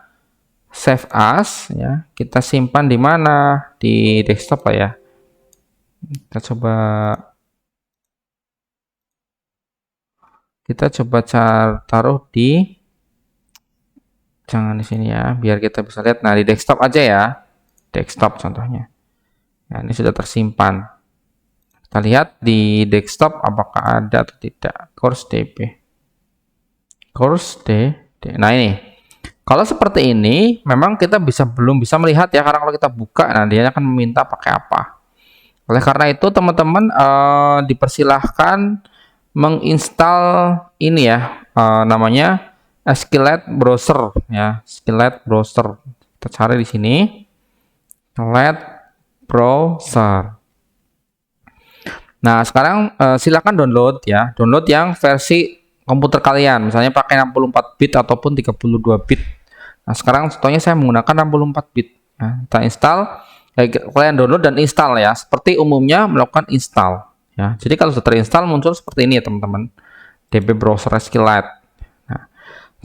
save as ya, kita simpan di mana, di desktop lah ya. Kita coba taruh di, jangan di sini ya, biar kita bisa lihat. Nah, di desktop aja ya, desktop contohnya. Nah, ini sudah tersimpan. Kita lihat di desktop apakah ada atau tidak. CourseDB. Nah, ini kalau seperti ini, memang kita belum bisa melihat ya, karena kalau kita buka, nah dia akan meminta pakai apa. Oleh karena itu, teman-teman dipersilahkan menginstal ini ya, namanya SQLite Browser ya, SQLite Browser. Kita cari di sini, SQLite Browser. Nah, sekarang silakan download ya, download yang versi komputer kalian, misalnya pakai 64 bit ataupun 32 bit. Nah, sekarang contohnya saya menggunakan 64 bit. Nah, kita install, kalian download dan install ya, seperti umumnya melakukan install ya. Jadi kalau sudah terinstall muncul seperti ini ya teman-teman, DB Browser SQLite. Nah,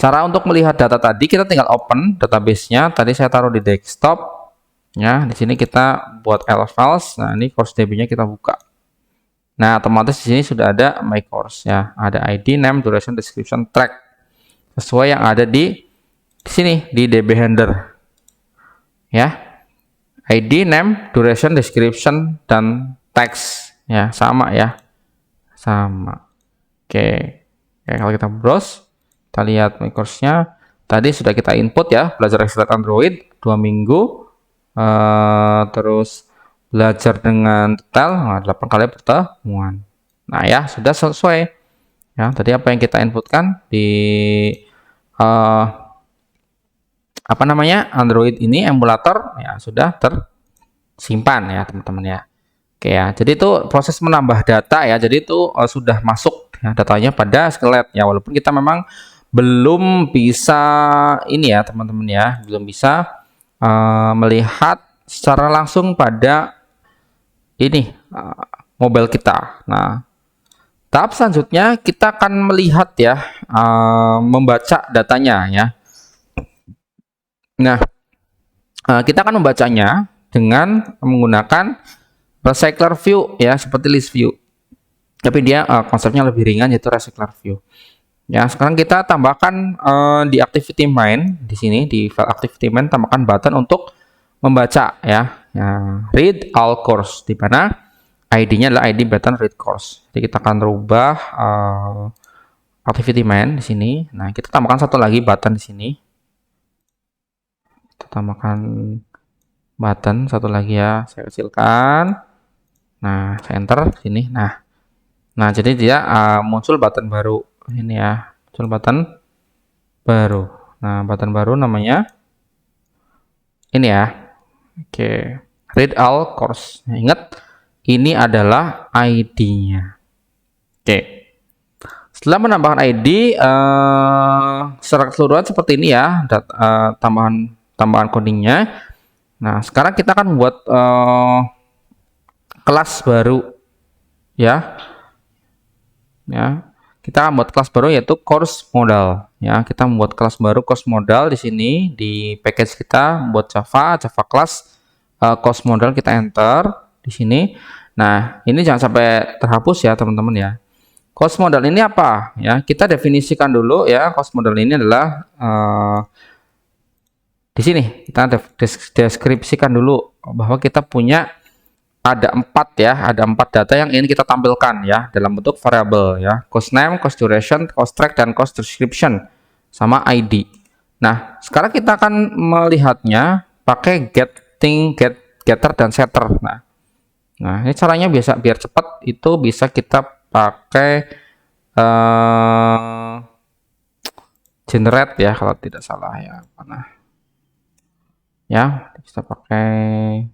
cara untuk melihat data tadi kita tinggal open database-nya. Tadi saya taruh di desktop ya. Di sini kita buat files. Nah, ini course DB-nya kita buka. Nah, otomatis di sini sudah ada my course ya, ada ID, name, duration, description, track sesuai yang ada di sini di DB handler ya. ID, name, duration, description, dan text ya, sama ya, sama. Oke, kalau kita browse, kita lihat my course-nya tadi sudah kita input ya, belajar SQL Android 2 minggu, terus belajar dengan detail, nah, 8 kali pertemuan. Nah ya, sudah sesuai ya, tadi apa yang kita inputkan di apa namanya, Android ini emulator ya, sudah tersimpan ya teman-teman ya. Oke ya, jadi itu proses menambah data ya, jadi itu sudah masuk ya, datanya pada SQLite ya, walaupun kita memang belum bisa ini ya teman-teman ya, belum bisa melihat secara langsung pada ini mobile kita. Nah, tahap selanjutnya kita akan melihat ya, membaca datanya ya. Nah, kita akan membacanya dengan menggunakan recycler view ya, seperti list view. Tapi dia konsepnya lebih ringan, yaitu recycler view. Ya, sekarang kita tambahkan di activity main di sini, di file activity main tambahkan button untuk membaca ya. Read all course, di mana ID-nya adalah ID button read course. Jadi kita akan rubah activity main di sini. Nah, kita tambahkan satu lagi button di sini. Kita tambahkan button satu lagi ya, saya kecilkan. Nah, saya enter sini. Nah, jadi dia muncul button baru ini ya, muncul button baru. Nah, button baru namanya ini ya. Oke, read all course. Nah, ingat ini adalah ID-nya. Oke. Setelah menambahkan ID secara keseluruhan seperti ini ya, tambahan codingnya. Nah, sekarang kita akan membuat kelas baru ya. Ya, kita membuat kelas baru yaitu course modal. Ya, kita membuat kelas baru course modal di sini di package kita, buat Java class course modal, kita enter di sini. Nah, ini jangan sampai terhapus ya teman-teman ya. Course modal ini apa ya? Kita definisikan dulu ya. Course modal ini adalah di sini kita deskripsikan dulu bahwa kita punya ada 4 data yang ingin kita tampilkan ya dalam bentuk variabel ya, course name, course duration, course track, dan course description sama ID. Nah, sekarang kita akan melihatnya pakai getter dan setter. Nah, ini caranya biasa biar cepat, itu bisa kita pakai generate ya kalau tidak salah ya. Mana? ya. Bisa pakai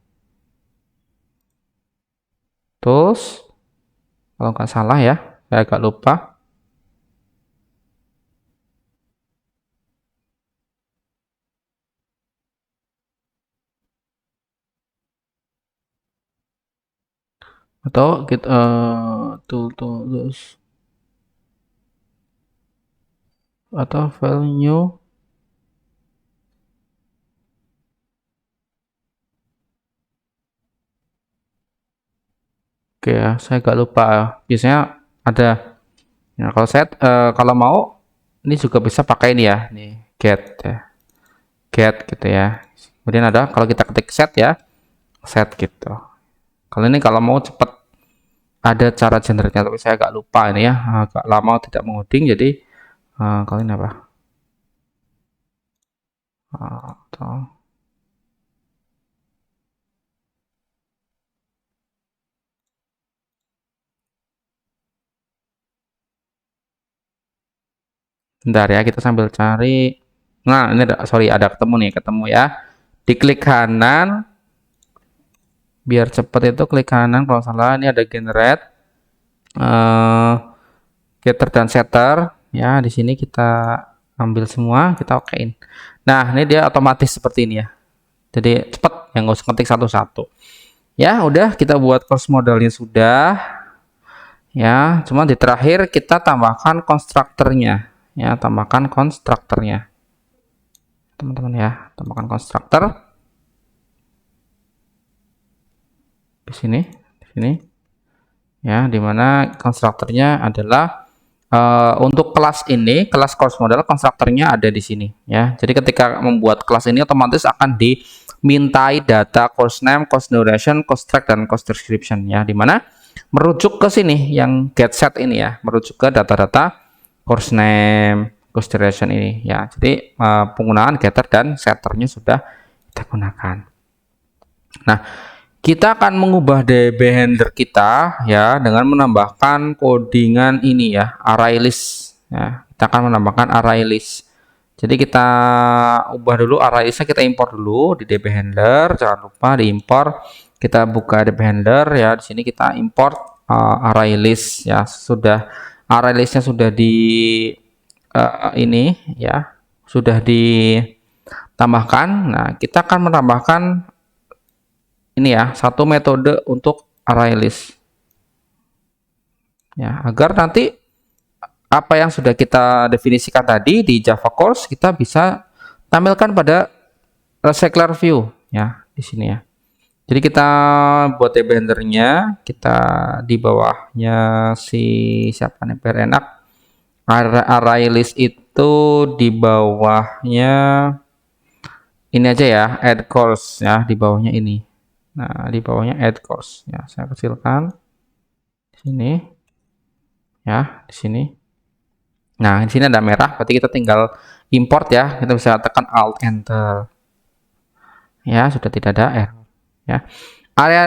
tools kalau nggak salah ya, saya agak lupa. Atau kita tools atau file new. Oke ya, saya agak lupa. Biasanya ada. Nah, kalau saya kalau mau ini juga bisa pakai ini ya, nih get ya, get gitu ya. Kemudian ada kalau kita ketik set ya, set gitu. Kalau ini kalau mau cepet ada cara generate-nya, tapi saya agak lupa ini ya, agak lama tidak mengoding, jadi kalau ini apa? Atau bentar ya, kita sambil cari. Nah, ini ada, sorry, ada ketemu nih, ketemu ya. Diklik kanan, biar cepet itu klik kanan kalau salah. Ini ada generate, getter dan setter. Ya, di sini kita ambil semua, kita okein. Nah, ini dia otomatis seperti ini ya. Jadi cepet, yang nggak usah ketik satu-satu. Ya, udah kita buat course modalnya sudah. Ya, cuma di terakhir kita tambahkan konstruktornya. Ya, tambahkan konstruktornya. Teman-teman ya, tambahkan konstruktor di sini ya, dimana konstruktornya adalah untuk kelas ini, kelas course model, konstruktornya ada di sini ya. Jadi ketika membuat kelas ini otomatis akan dimintai data course name, course duration, course track, dan course description ya, dimana merujuk ke sini yang get set ini ya, merujuk ke data-data course name, course duration ini ya. Jadi penggunaan getter dan setternya sudah kita gunakan. Nah, kita akan mengubah DB handler kita ya dengan menambahkan codingan ini ya, array list ya. Kita akan menambahkan array list. Jadi kita ubah dulu array listnya, kita import dulu di DB handler, jangan lupa diimpor. Kita buka DB handler ya, di sini kita import array list ya. Sudah array listnya sudah di ini ya, sudah ditambahkan. Nah, kita akan menambahkan ini ya, satu metode untuk array list ya, agar nanti apa yang sudah kita definisikan tadi di Java Course kita bisa tampilkan pada recycler view ya, di sini ya. Jadi kita buat bannernya, kita di bawahnya si siapa nih, biar enak, array list itu di bawahnya ini aja ya, add course ya, di bawahnya ini. Nah, di bawahnya add course ya, saya kecilkan di sini ya, di sini. Nah, di sini ada merah, berarti kita tinggal import ya. Kita bisa tekan Alt Enter. Ya, sudah tidak ada error ya.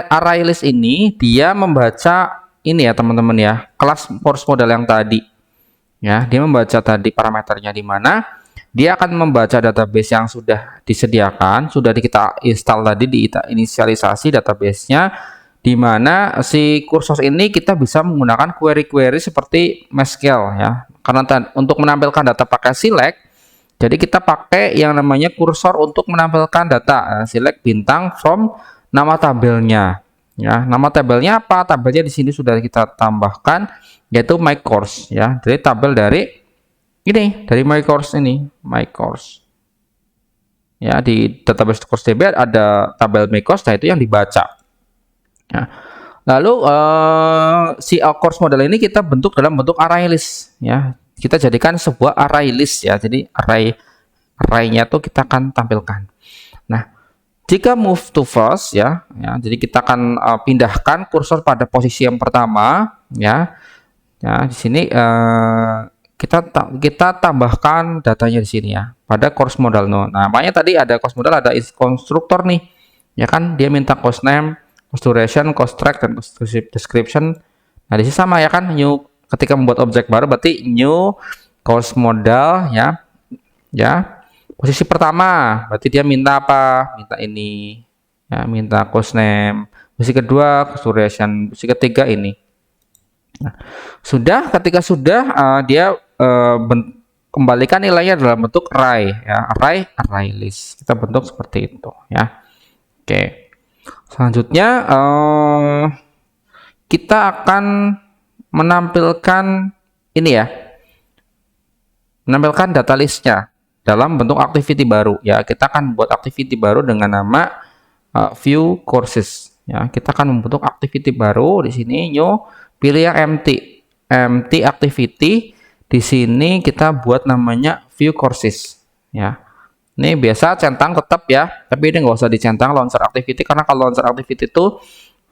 Array list ini dia membaca ini ya, teman-teman ya, kelas course model yang tadi. Ya, dia membaca tadi parameternya, di mana dia akan membaca database yang sudah disediakan, sudah kita install tadi, di inisialisasi databasenya, di mana si kursus ini kita bisa menggunakan query-query seperti MySQL ya. Karena untuk menampilkan data pakai select, jadi kita pakai yang namanya kursor untuk menampilkan data. Select bintang from nama tabelnya. Ya, nama tabelnya apa? Tabelnya di sini sudah kita tambahkan, yaitu my course ya. Jadi tabel dari ini, dari my course ini, my course. Ya, di database course DB ada tabel my course, nah itu yang dibaca. Nah, lalu si course model ini kita bentuk dalam bentuk array list ya. Kita jadikan sebuah array list ya. Jadi array-nya tuh kita akan tampilkan. Nah, jika move to first ya, jadi kita akan pindahkan kursor pada posisi yang pertama ya. Ya, di sini kita tambahkan datanya di sini ya, pada course model no. Nah, makanya tadi ada course model, ada konstruktor nih. Ya kan, dia minta course name, course duration, course track, dan course description. Nah, di sini sama ya kan, new, ketika membuat objek baru berarti new course model ya. Ya. Posisi pertama, berarti dia minta apa? Minta ini. Ya, minta course name. Posisi kedua, course duration. Posisi ketiga ini. Nah, sudah, ketika sudah, dia kembalikan nilainya dalam bentuk array, ya, array list. Kita bentuk seperti itu, ya. Oke. Selanjutnya, kita akan menampilkan ini ya, menampilkan data listnya dalam bentuk activity baru. Ya, kita akan buat activity baru dengan nama view courses. Ya, kita akan membentuk activity baru di sini, new, pilih yang empty activity. Di sini kita buat namanya view courses. Ya, ini biasa centang tetap ya, tapi ini nggak usah dicentang launcher activity, karena kalau launcher activity itu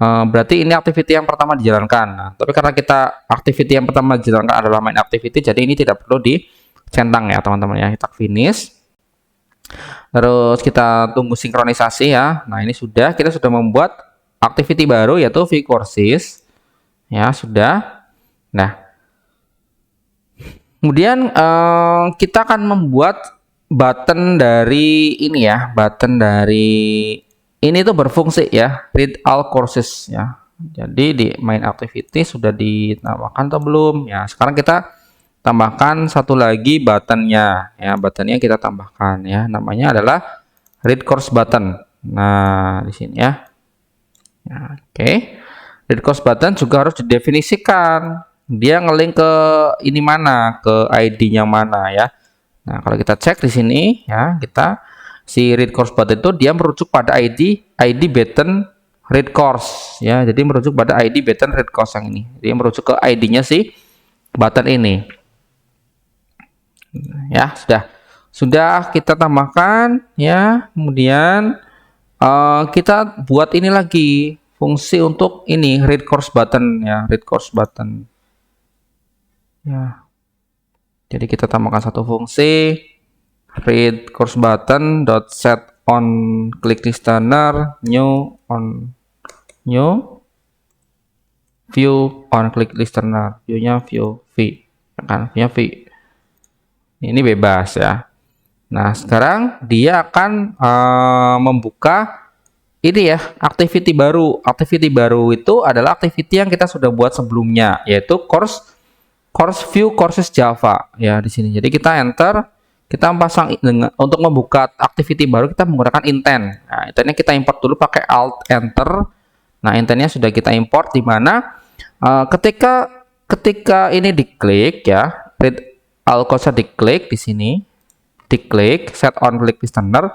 berarti ini activity yang pertama dijalankan. Nah, tapi karena kita activity yang pertama dijalankan adalah main activity, jadi ini tidak perlu dicentang ya teman-teman ya. Kita finish. Terus kita tunggu sinkronisasi ya. Nah, ini sudah, kita sudah membuat activity baru yaitu view courses. Ya, sudah. Nah, kemudian kita akan membuat button dari ini ya, button dari ini tuh berfungsi ya, read all courses ya. Jadi di main activity sudah ditambahkan atau belum? Ya, sekarang kita tambahkan satu lagi buttonnya ya, buttonnya kita tambahkan ya, namanya adalah read course button. Nah, di sini ya. Ya, oke. Read course button juga harus didefinisikan. Dia ngelink ke ini mana, ke ID-nya mana ya. Nah, kalau kita cek di sini ya, kita si read course button itu dia merujuk pada ID button read course ya. Jadi merujuk pada ID button read course yang ini. Dia merujuk ke ID-nya si button ini. Ya, sudah kita tambahkan ya. Kemudian kita buat ini lagi fungsi untuk ini read course button ya, read course button. Ya. Jadi kita tambahkan satu fungsi read course button dot set on click listener new view on click listener, view-nya view v kan, view v ini bebas ya. Nah, sekarang dia akan membuka ini ya, activity baru. Activity baru itu adalah activity yang kita sudah buat sebelumnya, yaitu course view courses Java ya di sini. Jadi kita enter, kita pasang untuk membuka activity baru kita menggunakan intent. Nah, intentnya kita import dulu pakai alt enter. Nah, intentnya sudah kita import, di mana ketika ini diklik ya, read all courses diklik di sini, diklik set on click listener,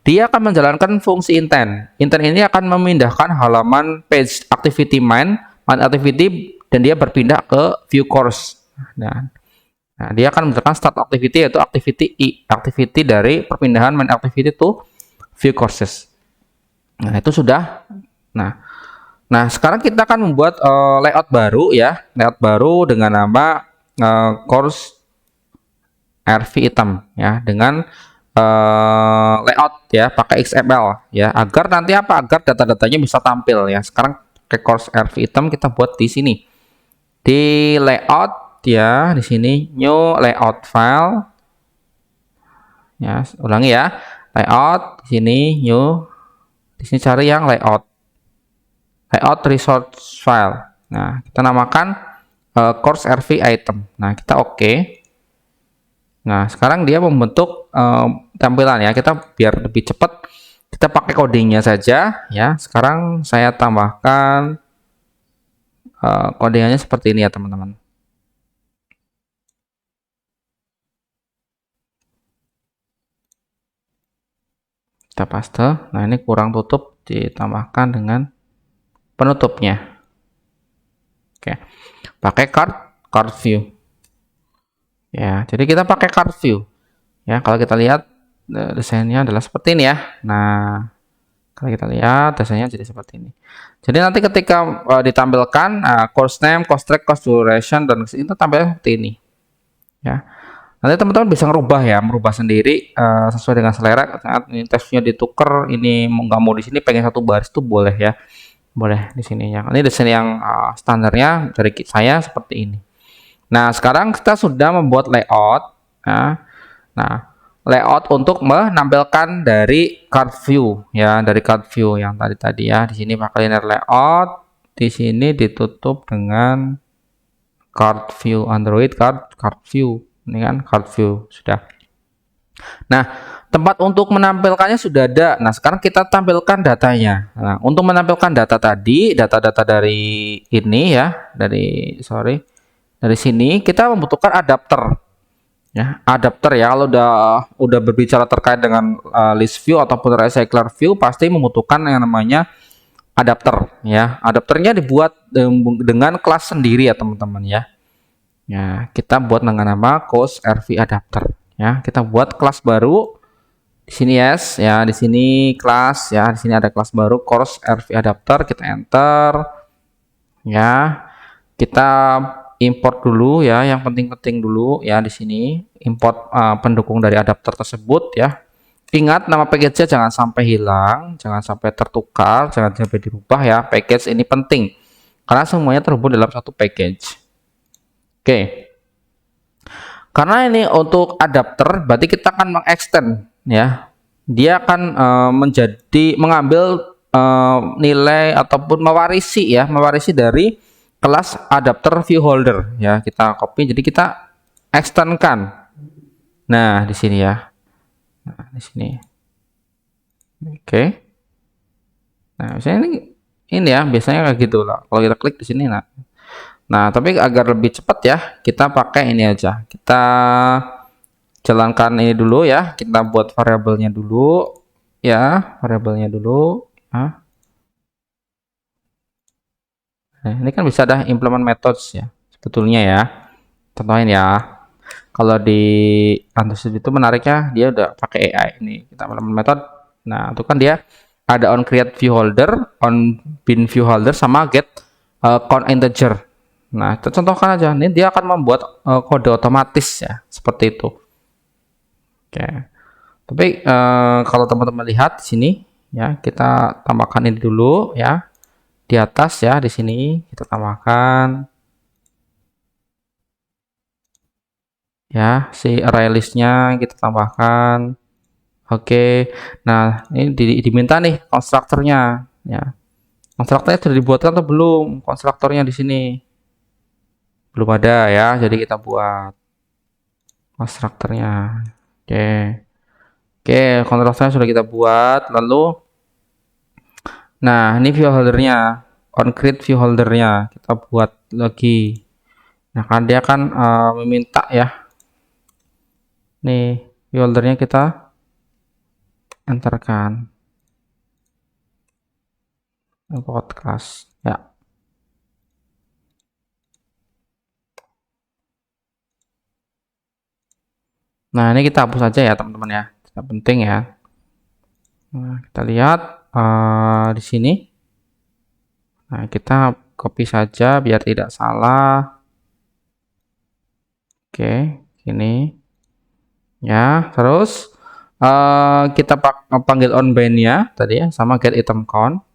dia akan menjalankan fungsi intent. Intent ini akan memindahkan halaman page activity main activity dan dia berpindah ke view course. Nah, dia akan menjalankan start activity yaitu activity dari perpindahan main activity to view courses. Nah, itu sudah. Nah, sekarang kita akan membuat layout baru ya, layout baru dengan nama course RV item ya, dengan layout ya pakai XML ya, agar nanti apa, agar data-datanya bisa tampil ya. Sekarang ke course RV item kita buat di sini di layout ya, di sini new layout file ya, ulangi ya, layout di sini new, di sini cari yang layout resource file. Nah, kita namakan course RV item. Nah, kita oke. Nah, sekarang dia membentuk tampilan ya. Kita biar lebih cepat, kita pakai codingnya saja ya. Sekarang saya tambahkan codingannya seperti ini ya teman-teman. Kita paste. Nah, ini kurang tutup, ditambahkan dengan penutupnya. Oke, pakai card view. Ya, jadi kita pakai card view. Ya, kalau kita lihat desainnya adalah seperti ini ya. Nah, kalau kita lihat desainnya jadi seperti ini. Jadi nanti ketika ditampilkan course name, course track, course duration dan itu tampilnya seperti ini. Ya. Nanti teman-teman bisa merubah sendiri sesuai dengan selera. Saat ini teksnya ditukar, ini nggak mau di sini pengen satu baris itu boleh ya. Boleh di sini ya. Ini desain yang standarnya dari saya seperti ini. Nah, sekarang kita sudah membuat layout. Nah, layout untuk menampilkan dari card view ya, dari card view yang tadi ya. Di sini pakai linear layout, di sini ditutup dengan card view Android card view. Ini kan card view sudah. Nah, tempat untuk menampilkannya sudah ada. Nah, sekarang kita tampilkan datanya. Nah, untuk menampilkan data tadi, data-data dari ini ya, dari sini kita membutuhkan adapter. Ya, adapter ya. Kalau udah berbicara terkait dengan list view ataupun recycler view, pasti membutuhkan yang namanya adapter ya. Adapternya dibuat dengan kelas sendiri ya, teman-teman ya. Ya, kita buat dengan nama course RV adapter. Ya, kita buat kelas baru di sini yes ya, di sini kelas ya, di sini ada kelas baru course RV adapter, kita enter ya, kita import dulu ya, yang penting-penting dulu ya, di sini import pendukung dari adapter tersebut ya. Ingat nama package-nya jangan sampai hilang, jangan sampai tertukar, jangan sampai dirubah ya. Package ini penting karena semuanya terhubung dalam satu package. Oke. Karena ini untuk adapter, berarti kita akan mengextend ya. Dia akan mengambil nilai ataupun mewarisi dari kelas adapter view holder ya. Kita copy, jadi kita extendkan. Nah, di sini ya. Nah, di sini. Oke. Nah, misalnya ini ya, biasanya kayak gitu lah. Kalau kita klik di sini Nah, tapi agar lebih cepat ya, kita pakai ini aja. Kita jalankan ini dulu ya. Kita buat variabelnya dulu ya, variabelnya dulu. Nah, ini kan bisa ada implement methods ya, sebetulnya ya. Contohin ya. Kalau di Android itu menariknya dia udah pakai AI ini. Kita implement method. Nah, itu kan dia ada on create view holder, on bin view holder sama get count integer. Nah, kita contohkan aja. Ini dia akan membuat kode otomatis ya, seperti itu. Oke. Tapi kalau teman-teman lihat di sini ya, kita tambahkan ini dulu ya. Di atas ya, di sini kita tambahkan ya, si array list-nya kita tambahkan. Oke. Nah, ini diminta nih konstruktornya ya. Konstruktornya sudah dibuatkan atau belum? Konstruktornya di sini. Belum ada ya, jadi kita buat konstruktornya. Oke, konstruktornya sudah kita buat. Lalu nah, ini view holdernya, on create view holdernya kita buat lagi. Nah, kan dia kan meminta ya, nih view holdernya kita enterkan import class ya. Nah, ini kita hapus aja ya, teman-teman ya, tidak penting ya. Nah, kita lihat di sini. Nah, kita copy saja biar tidak salah. Oke, ini ya. Terus kita panggil on bind-nya tadi ya, sama get item count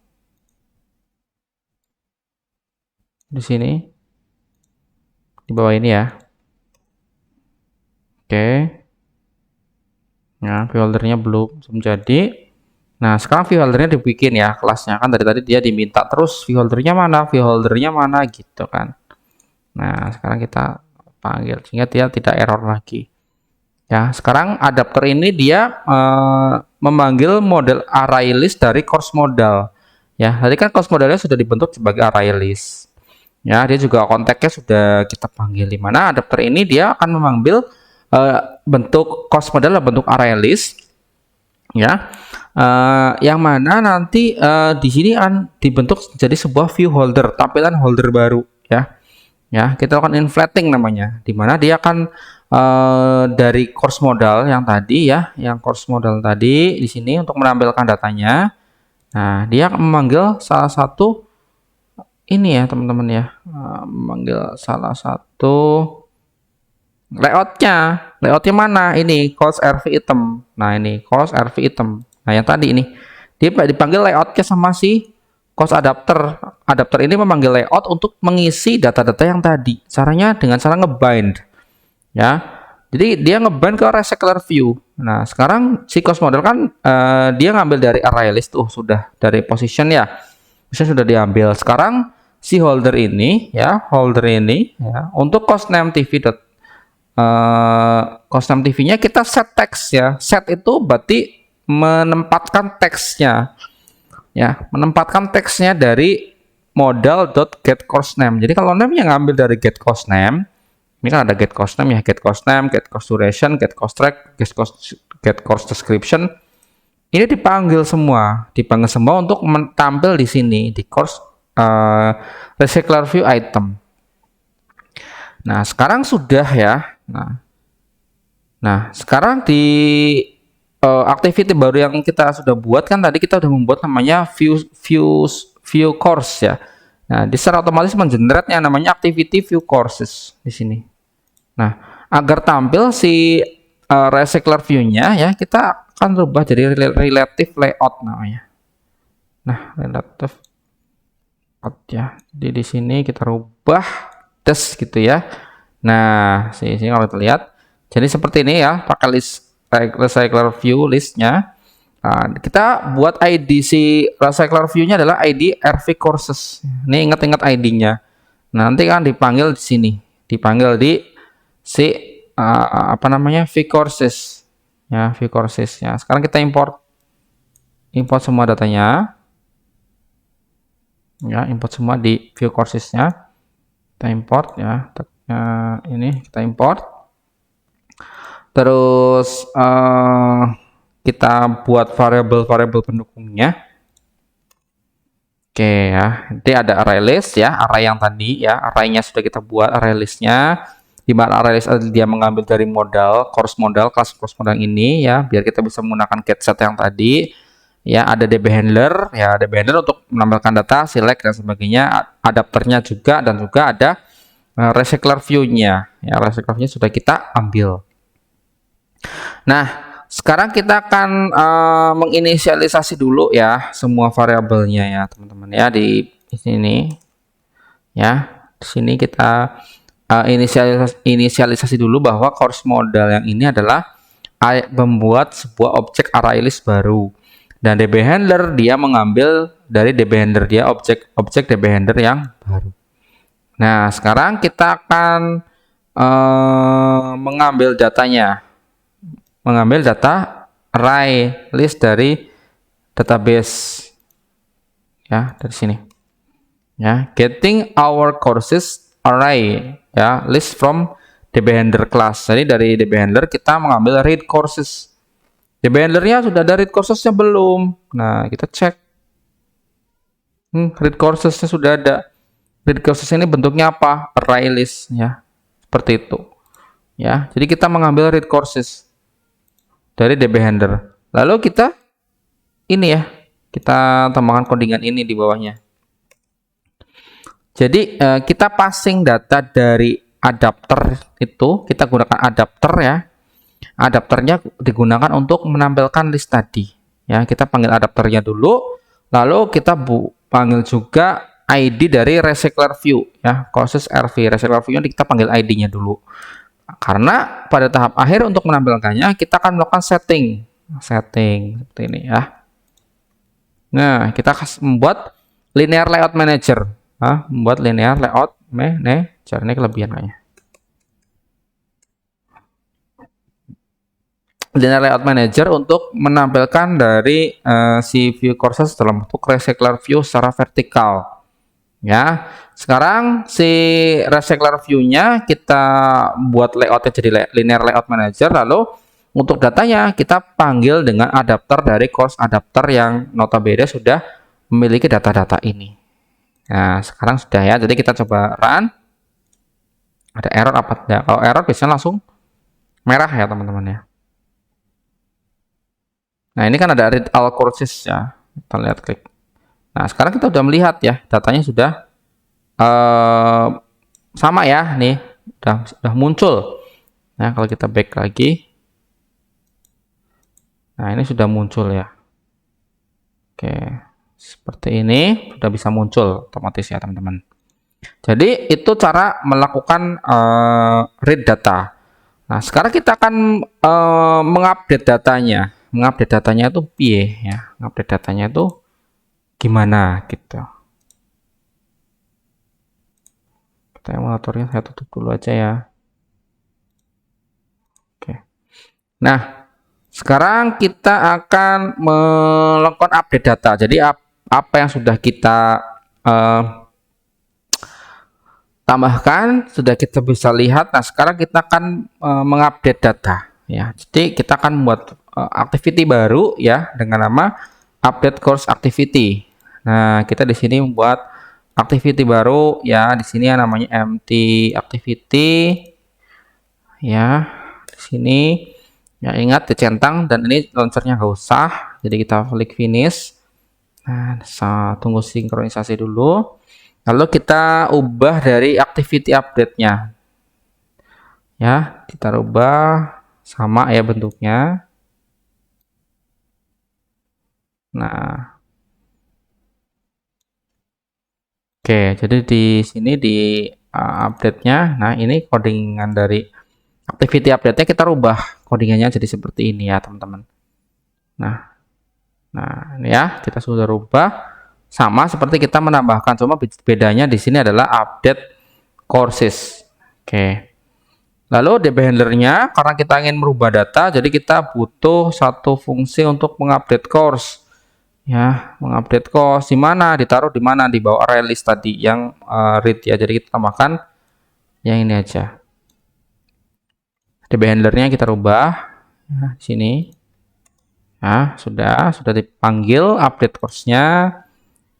di sini di bawah ini ya. Oke. Nah, view holdernya belum jadi. Nah, sekarang view holdernya dibikin ya kelasnya, kan dari tadi dia diminta terus view holdernya mana gitu kan. Nah, sekarang kita panggil sehingga dia tidak error lagi. Ya, sekarang adapter ini dia memanggil model array list dari course model. Ya, tadi kan course modelnya sudah dibentuk sebagai array list. Ya, dia juga konteksnya sudah kita panggil, di mana adapter ini dia akan mengambil bentuk course model bentuk array list ya, yang mana nanti di sini akan dibentuk jadi sebuah view holder, tampilan holder baru ya. Kita lakukan inflating namanya, di mana dia akan dari course model yang tadi ya, yang course model tadi di sini untuk menampilkan datanya. Nah, dia akan memanggil salah satu ini ya, teman-teman ya, memanggil salah satu layoutnya mana ini course RV item. Nah, ini course RV item. Nah, yang tadi ini dia dipanggil layoutnya sama si course adapter ini memanggil layout untuk mengisi data-data yang tadi. Caranya dengan cara ngebind ya. Jadi dia ngebind ke recycler view. Nah, sekarang si cost model kan dia ngambil dari array list tuh, sudah dari position ya. Position sudah diambil. Sekarang si holder ini ya, untuk cost name TV cost name TV-nya kita set teks ya. Set itu berarti menempatkan teksnya. Ya, menempatkan teksnya dari modal.getCostName. Jadi kalau name yang ngambil dari getCostName, ini kan ada getCostName ya, getCostName, getCostDuration, getCostTrack, getCostDescription. Ini dipanggil semua untuk tampil di sini di cost recycler view item. Nah, sekarang sudah ya. Nah, sekarang di activity baru yang kita sudah buat kan tadi kita sudah membuat namanya view course ya. Nah, di secara otomatis mengenerate yang namanya activity view courses di sini. Nah, agar tampil si recycler view-nya ya, kita akan rubah jadi relative layout namanya. Nah, relative layout ya. Jadi di sini kita rubah tes gitu ya. Nah, sini kalau kita lihat jadi seperti ini ya, pakai list recycler view listnya. Nah, kita buat ID si recycler view-nya adalah ID RV courses. Ini ingat-ingat ID-nya. Nanti kan dipanggil di sini, dipanggil di si apa namanya view courses ya, view courses ya. Sekarang kita import semua datanya ya, import semua di view courses-nya. Kita import ya, ini kita import. Terus kita buat variabel pendukungnya. Oke ya, nanti ada array list ya, array yang tadi ya, arraynya sudah kita buat array listnya. Di mana array list dia mengambil dari modal, course modal, kelas course modal ini ya, biar kita bisa menggunakan getset yang tadi. Ya, ada DB handler ya, DB handler untuk menampilkan data, select dan sebagainya, adapternya juga, dan juga ada recycler view-nya. Ya, recycler view sudah kita ambil. Nah, sekarang kita akan menginisialisasi dulu ya semua variabelnya ya, teman-teman ya, di sini. Ya, di sini kita inisialisasi dulu bahwa course modal yang ini adalah membuat sebuah objek array list baru. Dan DB handler dia mengambil dari DB handler dia objek DB handler yang baru. Nah, sekarang kita akan mengambil datanya. Mengambil data array list dari database ya, dari sini ya, getting our courses array ya, list from DB handler class. Jadi dari DB handler kita mengambil read courses. DB handlernya sudah ada read coursesnya belum? Nah, kita cek read coursesnya sudah ada. Read courses ini bentuknya apa? Array list ya, seperti itu ya. Jadi kita mengambil read courses dari DB handler. Lalu kita ini ya, kita tambahkan codingan ini di bawahnya. Jadi kita passing data dari adapter itu, kita gunakan adapter ya. Adapternya digunakan untuk menampilkan list tadi. Ya, kita panggil adapternya dulu, lalu kita panggil juga ID dari recycler view ya, courses RV. Recycler view-nya kita panggil ID-nya dulu. Karena pada tahap akhir untuk menampilkannya kita akan melakukan setting seperti ini ya. Nah, kita membuat linear layout manager. Membuat linear layout manager, ini kelebihan kayaknya. Linear layout manager untuk menampilkan dari si view courses dalam bentuk recycler view secara vertikal. Ya, sekarang si recycler view-nya kita buat layoutnya jadi linear layout manager. Lalu untuk datanya kita panggil dengan adapter dari course adapter yang notabene sudah memiliki data-data ini. Nah, sekarang sudah ya. Jadi kita coba run. Ada error apa tidak? Kalau error biasanya langsung merah ya, teman-teman ya. Nah, ini kan ada read all courses ya. Kita lihat klik. Nah, sekarang kita sudah melihat ya, datanya sudah sama ya, nih sudah muncul. Nah, kalau kita back lagi, nah ini sudah muncul ya. Oke, seperti ini sudah bisa muncul otomatis ya, teman-teman. Jadi itu cara melakukan read data. Nah, sekarang kita akan mengupdate datanya. Mengupdate datanya itu piye ya? Mengupdate datanya itu gimana gitu. Kita emulatornya saya tutup dulu aja ya. Oke. Nah, sekarang kita akan melakukan update data. Jadi apa yang sudah kita tambahkan sudah kita bisa lihat. Nah, sekarang kita akan mengupdate data ya. Jadi kita akan membuat activity baru ya dengan nama update course activity. Nah, kita di sini membuat activity baru ya. Di sini yang namanya empty activity ya. Di sini ya, ingat dicentang, dan ini launchernya nggak usah. Jadi kita klik finish. Nah, tunggu sinkronisasi dulu. Lalu kita ubah dari activity update-nya. Ya, kita ubah sama ya bentuknya. Nah. Oke, jadi di sini di update-nya, nah ini codingan dari activity update-nya kita rubah codingannya jadi seperti ini ya, teman-teman. Nah, ini ya kita sudah rubah sama seperti kita menambahkan, cuma bedanya di sini adalah update courses. Oke. Lalu DB handler-nya, karena kita ingin merubah data, jadi kita butuh satu fungsi untuk mengupdate course. Ya, mengupdate course di mana? Ditaruh di mana? Di bawah array list tadi yang read ya. Jadi kita tambahkan yang ini aja. DB handler-nya kita rubah. Nah, di sini. Nah, sudah dipanggil update course-nya.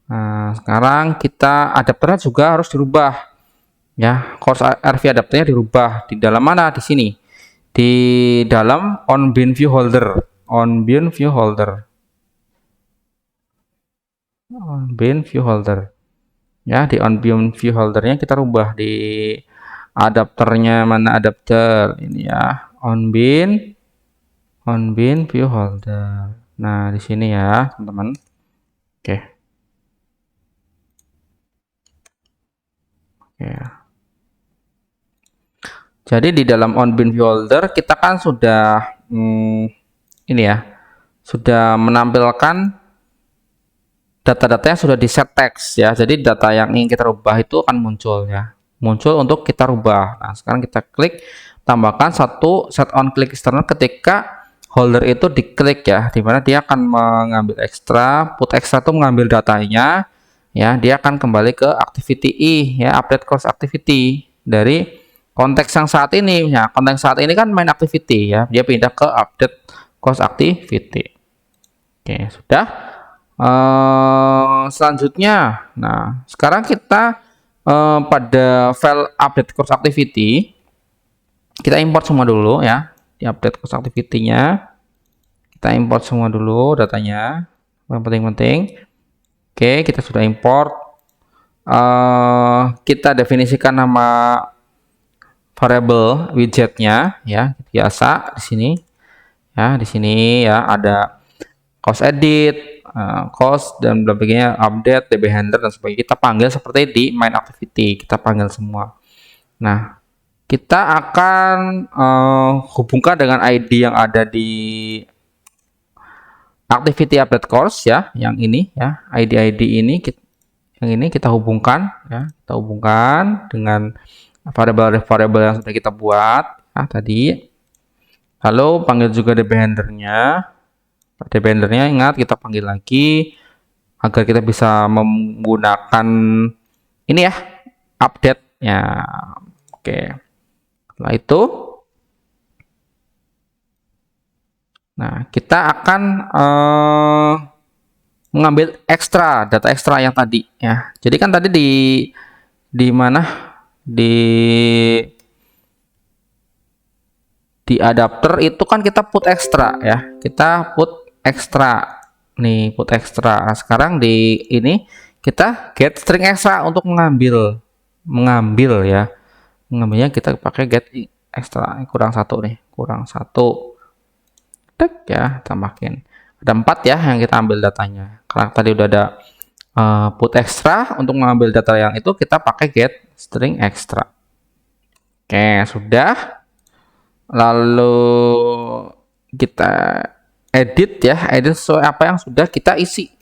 Nah, sekarang kita adapternya juga harus dirubah. Ya, course RV adapternya dirubah. Di dalam mana? Di sini. Di dalam on-bin view holder. On-bin view holder. On-bin view holder. Ya, di on-bin view holdernya kita rubah di adapternya, mana adapter ini ya, on-bin view holder. Nah, di sini ya, teman-teman. Oke. Ya. Jadi di dalam on-bin view holder kita kan sudah ini ya, sudah menampilkan data-datanya sudah di set text ya. Jadi data yang ingin kita rubah itu akan muncul ya. Muncul untuk kita rubah. Nah, sekarang kita klik, tambahkan satu set on click external ketika holder itu diklik ya, dimana dia akan mengambil ekstra, put ekstra itu mengambil datanya ya, dia akan kembali ke activity I ya, update course activity dari konteks yang saat ini ya. Konteks saat ini kan main activity ya, dia pindah ke update course activity. Oke, sudah. Selanjutnya, nah sekarang kita pada file update course activity kita import semua dulu ya. Di update course activity-nya kita import semua dulu datanya, yang penting-penting. Oke, kita sudah import. Kita definisikan nama variable widgetnya ya, biasa di sini ya. Di sini ya ada course edit, cost dan sebagainya, update, DB handler dan sebagainya. Kita panggil seperti di main activity, kita panggil semua. Nah, kita akan hubungkan dengan ID yang ada di activity update course ya, yang ini ya, ID ini yang ini kita hubungkan ya, kita hubungkan dengan variabel yang sudah kita buat ya, tadi. Lalu panggil juga DB handler-nya. DB handler-nya ingat kita panggil lagi agar kita bisa menggunakan ini ya, update-nya. Oke. Setelah itu, nah kita akan mengambil data ekstra yang tadi ya. Jadi kan tadi di mana di adapter itu kan kita put ekstra ya. Kita put ekstra nih, put ekstra. Nah, sekarang di ini kita get string ekstra untuk mengambil ya. Mengambilnya kita pakai get ekstra. Kurang satu nih, kurang satu. Tek ya, tambahin. Ada 4 ya yang kita ambil datanya. Karena tadi udah ada put ekstra, untuk mengambil data yang itu kita pakai get string ekstra. Oke, sudah. lalu kita edit ya, edit sesuai apa yang sudah kita isi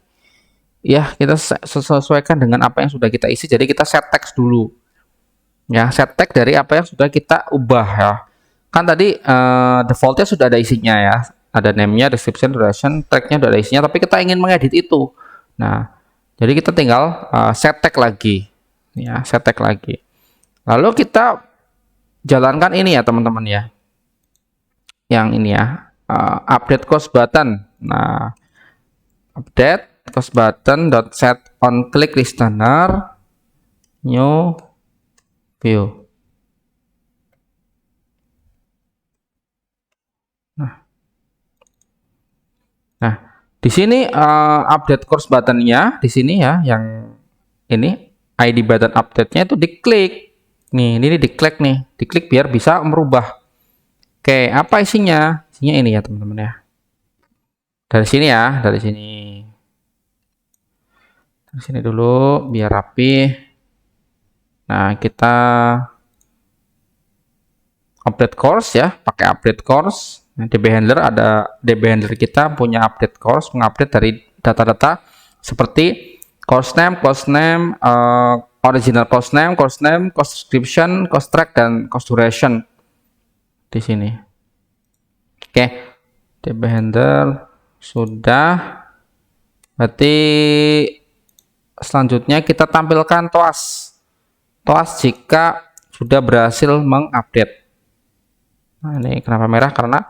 ya, kita sesuaikan dengan apa yang sudah kita isi. Jadi kita set teks dulu ya, set teks dari apa yang sudah kita ubah ya. Kan tadi defaultnya sudah ada isinya ya, ada name-nya, description, duration, tag-nya sudah ada isinya, tapi kita ingin mengedit itu. Nah, jadi kita tinggal set tag lagi ya, set tag lagi, lalu kita jalankan ini ya teman-teman ya, yang ini ya, update cost button. Nah, update cost button dot set on click listener new view. Nah, di sini update course buttonnya di sini ya, yang ini ID button update-nya itu diklik. Nih, ini diklik nih, diklik biar bisa merubah. Oke, apa isinya? Isinya ini ya teman-teman ya. Dari sini ya, dari sini. Dari sini dulu biar rapi. Nah, kita update course ya, pakai update course. Nah, DB handler ada, DB handler kita punya update course, mengupdate dari data-data seperti course name, original course name, course description, course track, dan course duration di sini. Oke, DB handler sudah. Berarti selanjutnya kita tampilkan TOAS. TOAS jika sudah berhasil mengupdate. Nah, ini kenapa merah? Karena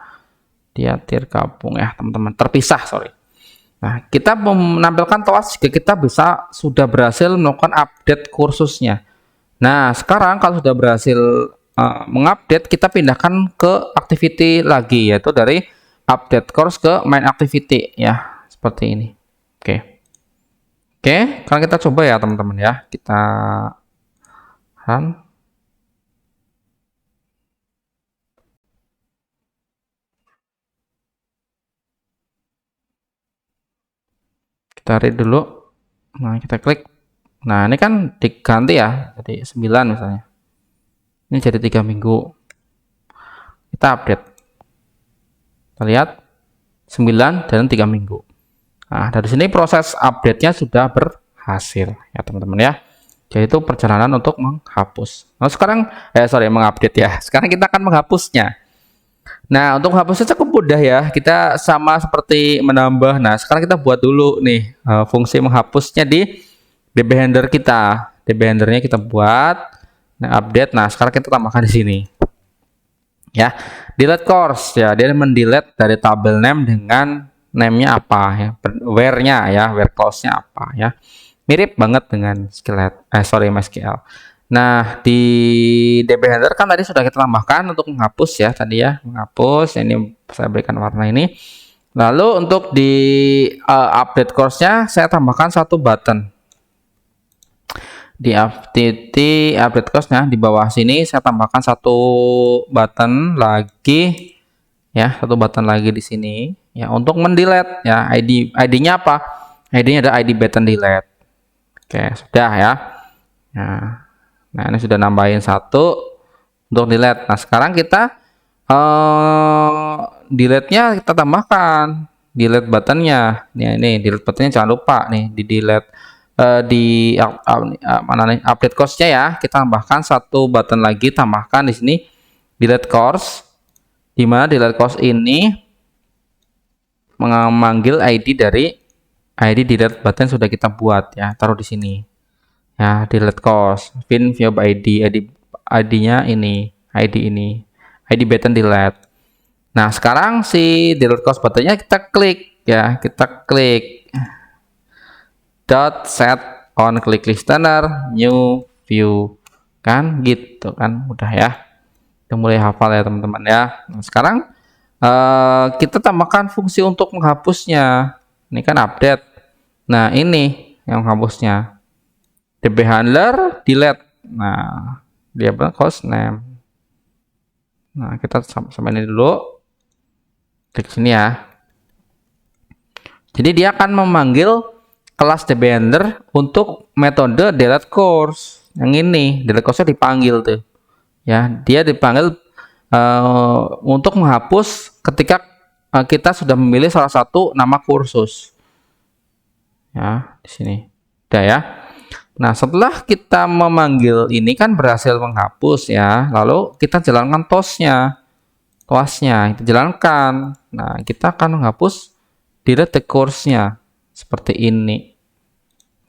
dia tergabung ya teman-teman, terpisah, sorry. Nah, kita menampilkan TOAS jika kita sudah berhasil melakukan update kursusnya. Nah, sekarang kalau sudah berhasil mengupdate, kita pindahkan ke activity lagi, yaitu dari update course ke main activity ya, seperti ini. Oke, sekarang kita coba ya teman-teman ya, kita run. Kita read dulu. Nah, kita klik. Nah, ini kan diganti ya, jadi 9 misalnya. Ini jadi 3 minggu. Kita update. Kita lihat 9 dan 3 minggu. Nah, dari sini proses update-nya sudah berhasil ya teman-teman ya. Jadi itu perjalanan untuk menghapus. Nah, sekarang mengupdate ya. Sekarang kita akan menghapusnya. Nah, untuk menghapusnya cukup mudah ya. Kita sama seperti menambah. Nah, sekarang kita buat dulu nih fungsi menghapusnya di DB handler kita. DB handlernya kita buat. Nah, update. Nah, sekarang kita tambahkan di sini. Ya, delete course ya. Dia mendelete dari tabel name dengan name-nya apa ya, where-nya ya, where clause-nya apa ya. Mirip banget dengan MySQL. Nah, di DB handler kan tadi sudah kita tambahkan untuk menghapus ya tadi ya, menghapus. Ini saya berikan warna ini. Lalu untuk di update course-nya saya tambahkan satu button. Di update course-nya di bawah sini saya tambahkan satu button lagi ya, satu button lagi di sini ya untuk mendelete ya. ID-nya apa? ID-nya ada ID button delete. Oke, sudah ya. Nah, ini sudah nambahin satu untuk delete. Nah, sekarang kita delete-nya kita tambahkan delete buttonnya. Ini delete buttonnya jangan lupa nih di delete di mana nih update course-nya ya. Kita tambahkan satu button lagi, tambahkan di sini delete course, di mana delete course ini memanggil ID dari ID delete button sudah kita buat ya, taruh di sini ya, delete course fin view ID, ID-nya ini, ID button delete. Nah, sekarang si delete course buttonnya kita klik ya, kita klik dot set on click listener new view, kan gitu kan, mudah ya. Kita mulai hafal ya teman-teman ya. Nah, sekarang kita tambahkan fungsi untuk menghapusnya. Ini kan update. Nah, ini yang menghapusnya. DB handler delete. Nah, dia course name. Nah, kita sampai ini dulu. Klik sini ya. Jadi dia akan memanggil kelas DB handler untuk metode delete course. Yang ini delete course-nya dipanggil tuh. Ya, dia dipanggil untuk menghapus ketika kita sudah memilih salah satu nama kursus. Ya, di sini. Udah ya. Nah, setelah kita memanggil ini kan berhasil menghapus ya. Lalu kita jalankan toasnya kita jalankan. Nah, kita akan menghapus delete the course-nya seperti ini.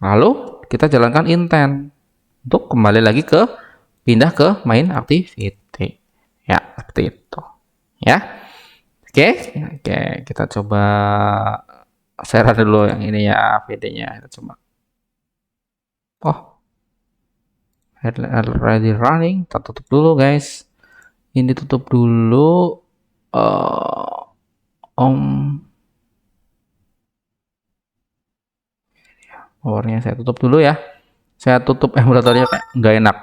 Lalu kita jalankan intent untuk kembali lagi ke pindah ke main activity. Ya, seperti itu. Ya. Oke, kita coba share dulu yang ini ya, VD-nya. Kita coba. Oh, already running. Kita tutup dulu, guys. Ini tutup dulu. Powernya saya tutup dulu ya. Saya tutup emulatornya kayak nggak enak.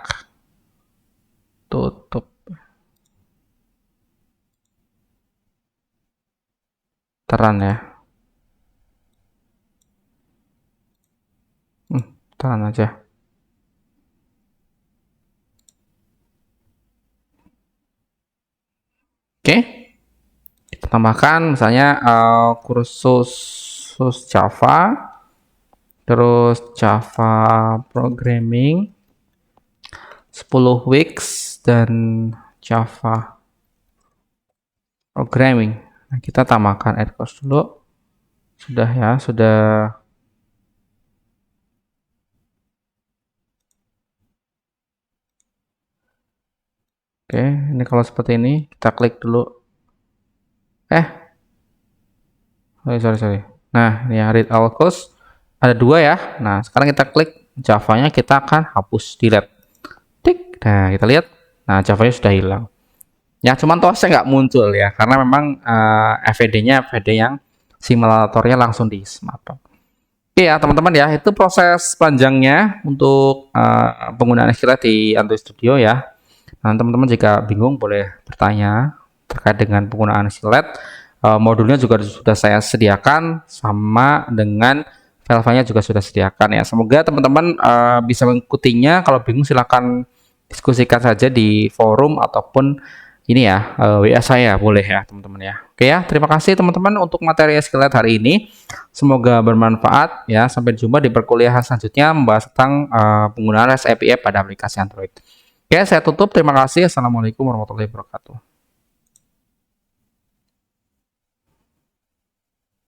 Tutup. Teran ya. Teran aja. Oke. Kita tambahkan misalnya kursus Java, terus Java programming 10 weeks dan Java programming. Nah, kita tambahkan add course dulu. Sudah ya, sudah. Oke, ini kalau seperti ini kita klik dulu. Sorry. Nah, ini ya, read all course ada 2 ya. Nah, sekarang kita klik Java-nya, kita akan hapus delete. Tik. Nah, kita lihat. Nah, Java-nya sudah hilang. Ya, cuman toasnya nggak muncul ya, karena memang FVD-nya FVD yang simulatornya langsung di smartphone. Oke ya, teman-teman ya, itu proses panjangnya untuk penggunaan SQLite di Android Studio ya. Nah, teman-teman jika bingung boleh bertanya terkait dengan penggunaan SQLite. Modulnya juga sudah saya sediakan, sama dengan file-filenya juga sudah sediakan ya. Semoga teman-teman bisa mengikutinya. Kalau bingung silahkan diskusikan saja di forum ataupun ini ya, WA saya boleh ya teman-teman ya. Oke ya, terima kasih teman-teman untuk materi SQLite hari ini. Semoga bermanfaat ya. Sampai jumpa di perkuliahan selanjutnya membahas tentang penggunaan REST API pada aplikasi Android. Oke, saya tutup. Terima kasih. Assalamualaikum warahmatullahi wabarakatuh.